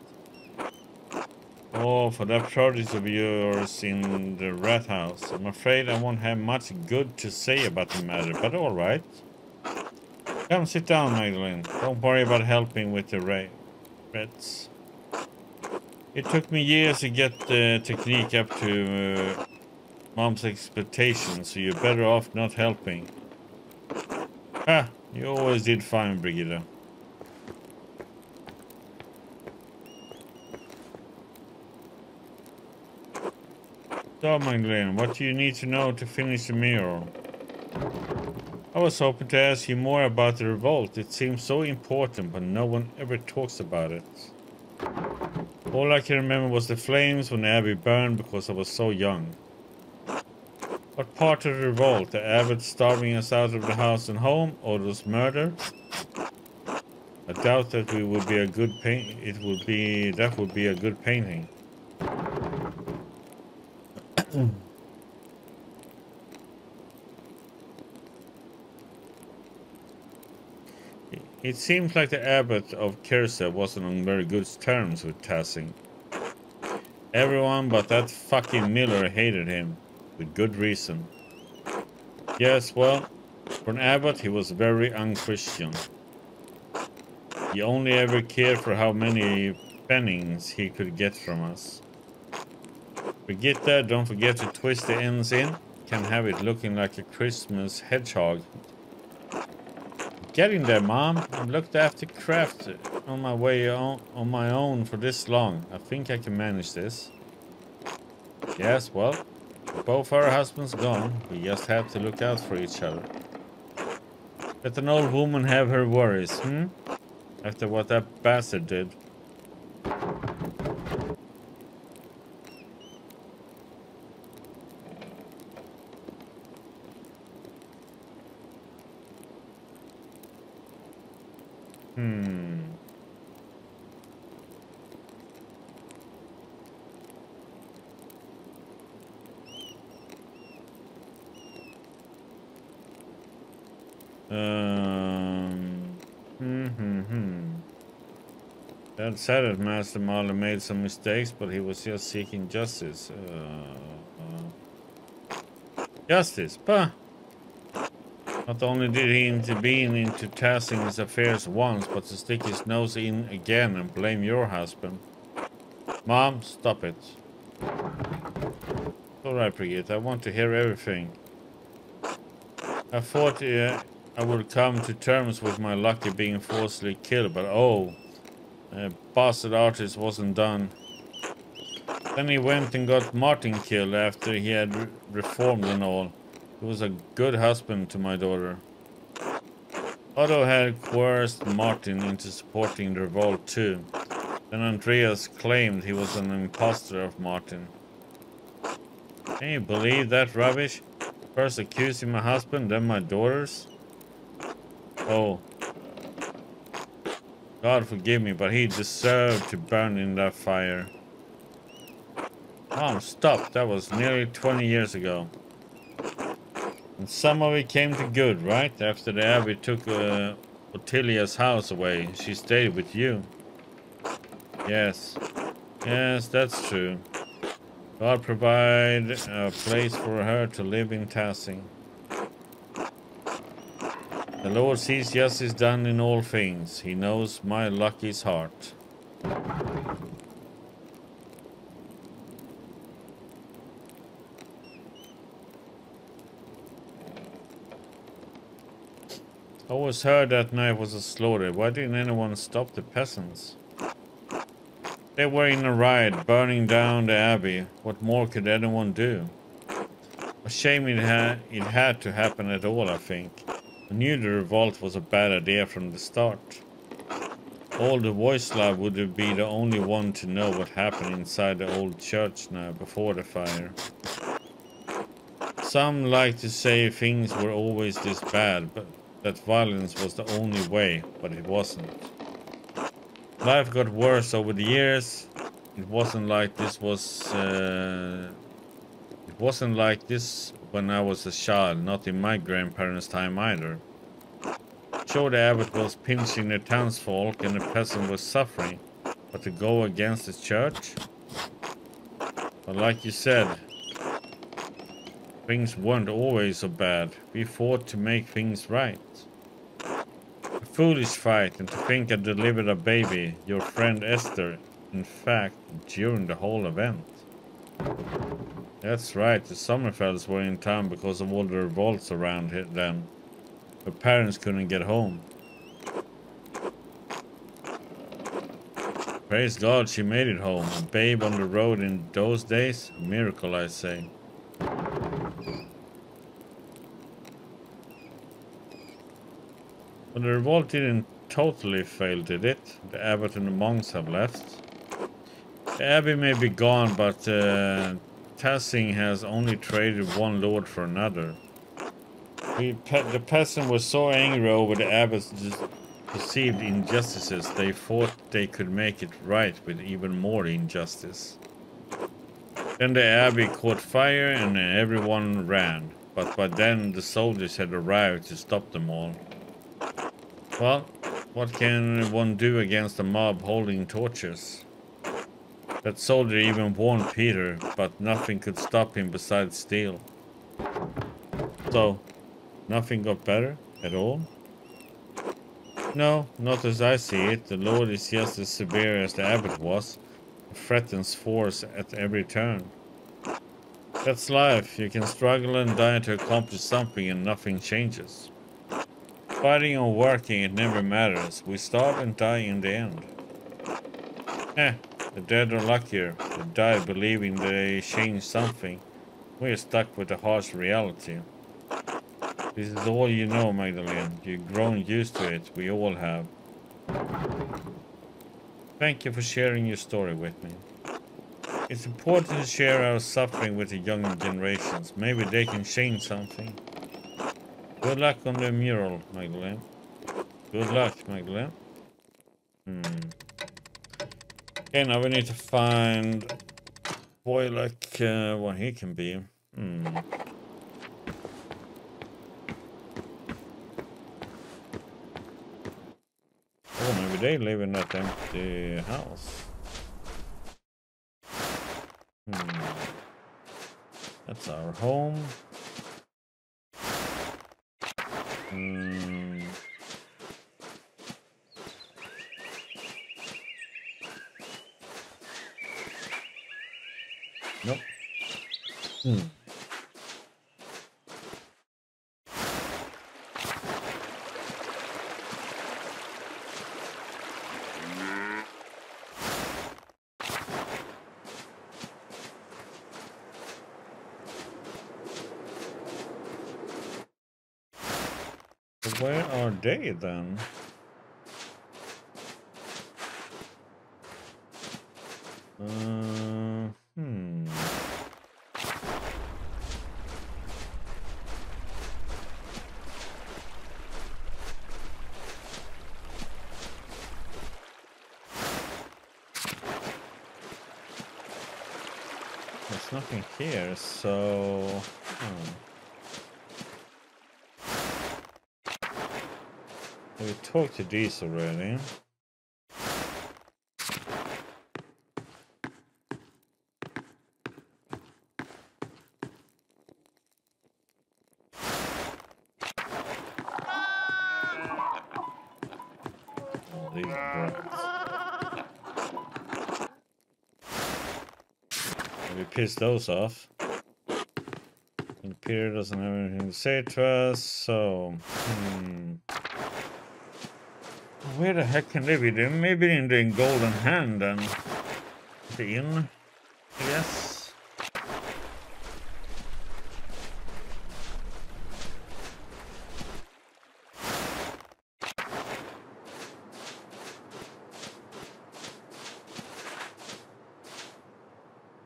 Oh, for that project of yours in the rat house. I'm afraid I won't have much good to say about the matter, but all right. Come sit down, Magdalene. Don't worry about helping with the rats. It took me years to get the technique up to Mom's expectations, so you're better off not helping. Ah, you always did fine, Brigitte. So, Magdalene, what do you need to know to finish the mural? I was hoping to ask you more about the revolt. It seems so important, but no one ever talks about it. All I can remember was the flames when the abbey burned because I was so young. What part of the revolt? The abbot starving us out of the house and home, or was murder? I doubt that we would be a good that would be a good painting. It seems like the abbot of Kersa wasn't on very good terms with Tassing. Everyone but that fucking Miller hated him, with good reason. Yes, well, for an abbot he was very unchristian. He only ever cared for how many pennings he could get from us. Brigitte, don't forget to twist the ends in. Can have it looking like a Christmas hedgehog. Getting there, Mom. I've looked after craft on my own for this long. I think I can manage this. Yes, well, both our husbands gone. We just have to look out for each other. Let an old woman have her worries, After what that bastard did. That said it, Master Marley made some mistakes, but he was just seeking justice. Justice, bah! Not only did he intervene into Tassing's affairs once, but to stick his nose in again and blame your husband. Mom, stop it. Alright, Brigitte, I want to hear everything. I thought I would come to terms with my lucky being forcibly killed, but oh, bastard artist wasn't done. Then he went and got Martin killed after he had reformed and all. He was a good husband to my daughter. Otto had coerced Martin into supporting the revolt too. Then Andreas claimed he was an impostor of Martin. Can you believe that rubbish? First accusing my husband, then my daughters? Oh. God forgive me, but he deserved to burn in that fire. Mom, stop. That was nearly 20 years ago. And some of it came to good, right? After the abbey took Ottilia's house away, she stayed with you. Yes. Yes, that's true. God provided a place for her to live in Tassing. The Lord sees justice done in all things. He knows my lucky's heart. I always heard that night was a slaughter. Why didn't anyone stop the peasants? They were in a riot, burning down the abbey. What more could anyone do? A shame it had to happen at all, I think. I knew the revolt was a bad idea from the start. Old Voislav would be the only one to know what happened inside the old church now, before the fire. Some like to say things were always this bad, but that violence was the only way, but it wasn't. Life got worse over the years. It wasn't like this when I was a child, not in my grandparents' time either. Sure, the abbot was pinching the townsfolk and the peasant was suffering, but to go against the church? But like you said, things weren't always so bad. We fought to make things right. A foolish fight, and to think I delivered a baby, your friend Esther, in fact, during the whole event. That's right, the Sommerfelds were in town because of all the revolts around here then. Her parents couldn't get home. Praise God she made it home. A babe on the road in those days? A miracle, I say. But the revolt didn't totally fail, did it? The abbot and the monks have left. The abbey may be gone, but Tassing has only traded one lord for another. The peasant was so angry over the abbot's perceived injustices, they thought they could make it right with even more injustice. Then the abbey caught fire and everyone ran, but by then the soldiers had arrived to stop them all. Well, what can one do against a mob holding torches? That soldier even warned Peter, but nothing could stop him besides steel. So, nothing got better at all? No, not as I see it. The Lord is just as severe as the abbot was. He threatens force at every turn. That's life. You can struggle and die to accomplish something and nothing changes. Fighting or working, it never matters. We start and die in the end. The dead are luckier. They die believing they change something. We're stuck with the harsh reality. This is all you know, Magdalene. You've grown used to it. We all have. Thank you for sharing your story with me. It's important to share our suffering with the younger generations. Maybe they can change something. Good luck on the mural, Magdalene. Good luck, Magdalene. Okay, now we need to find boy like what he can be. Oh, maybe they live in that empty house. That's our home. Nope. Where are they then? There's nothing here, so... We talked to these already. Oh, these brats. We pissed those off. And Peter doesn't have anything to say to us, so... Where the heck can they be? They're maybe in the Golden Hand and the inn, I guess.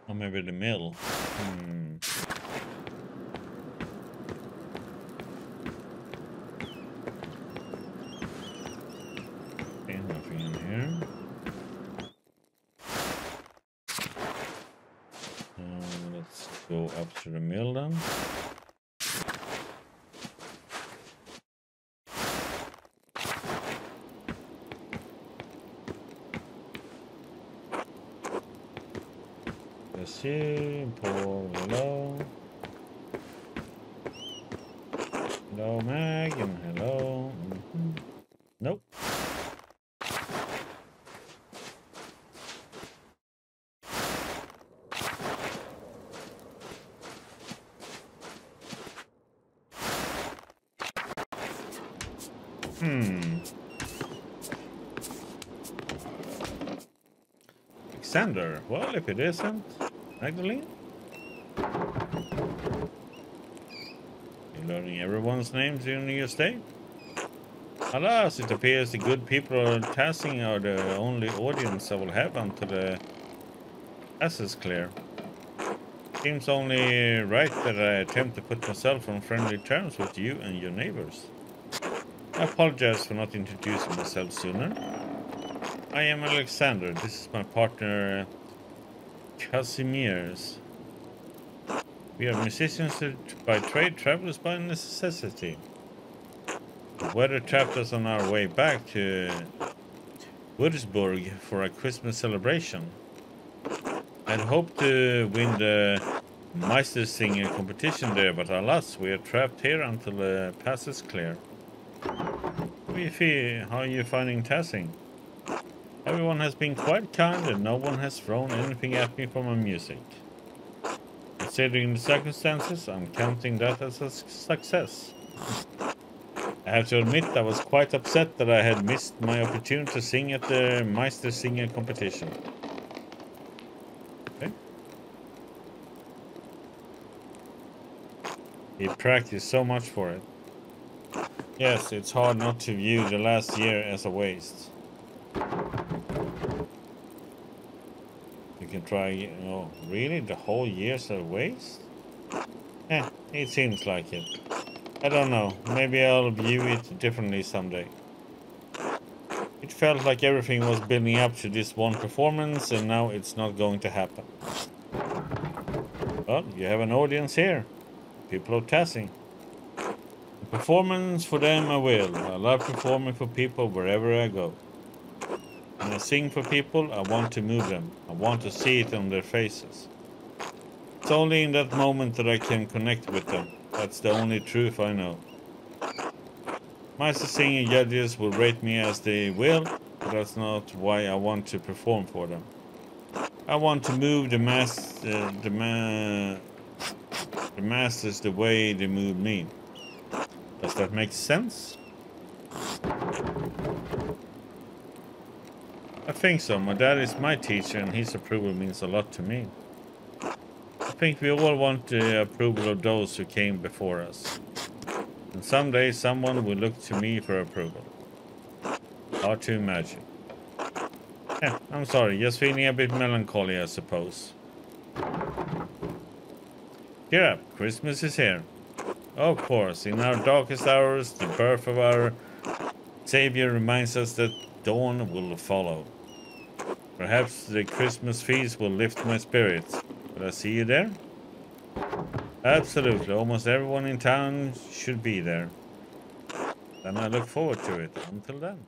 Or maybe the mill. Okay, nothing in here. Let's go up to the mill then. Let's see, Paul, hello. Hello, Mag, and hello. Nope. Alexander. Well, if it isn't Magdalene. You're learning everyone's names during your stay? Alas, it appears the good people of Tassing are the only audience I will have until the pass is clear. Seems only right that I attempt to put myself on friendly terms with you and your neighbors. I apologize for not introducing myself sooner. I am Alexander. This is my partner, Casimirs. We are musicians by trade, travelers by necessity. The weather trapped us on our way back to Würzburg for a Christmas celebration. I'd hoped to win the Meistersinger competition there, but alas, we are trapped here until the pass is clear. How are you finding Tassing? Everyone has been quite kind and no one has thrown anything at me for my music. Considering the circumstances, I'm counting that as a success. I have to admit I was quite upset that I had missed my opportunity to sing at the Meistersinger competition. Okay. He practiced so much for it. Yes, it's hard not to view the last year as a waste. You can try, oh, really? The whole year's a waste? It seems like it. I don't know, maybe I'll view it differently someday. It felt like everything was building up to this one performance and now it's not going to happen. Well, you have an audience here. People of Tassing. A performance for them I will. I love performing for people wherever I go. When I sing for people, I want to move them. I want to see it on their faces. It's only in that moment that I can connect with them. That's the only truth I know. Master singing judges will rate me as they will, but that's not why I want to perform for them. I want to move the masters the way they move me. Does that make sense? I think so. My dad is my teacher and his approval means a lot to me. I think we all want the approval of those who came before us. And someday someone will look to me for approval. Hard to imagine. Yeah, I'm sorry, just feeling a bit melancholy, I suppose. Cheer up, Christmas is here. Of course, in our darkest hours, the birth of our Savior reminds us that dawn will follow. Perhaps the Christmas feast will lift my spirits. Will I see you there? Absolutely, almost everyone in town should be there. Then I look forward to it. Until then.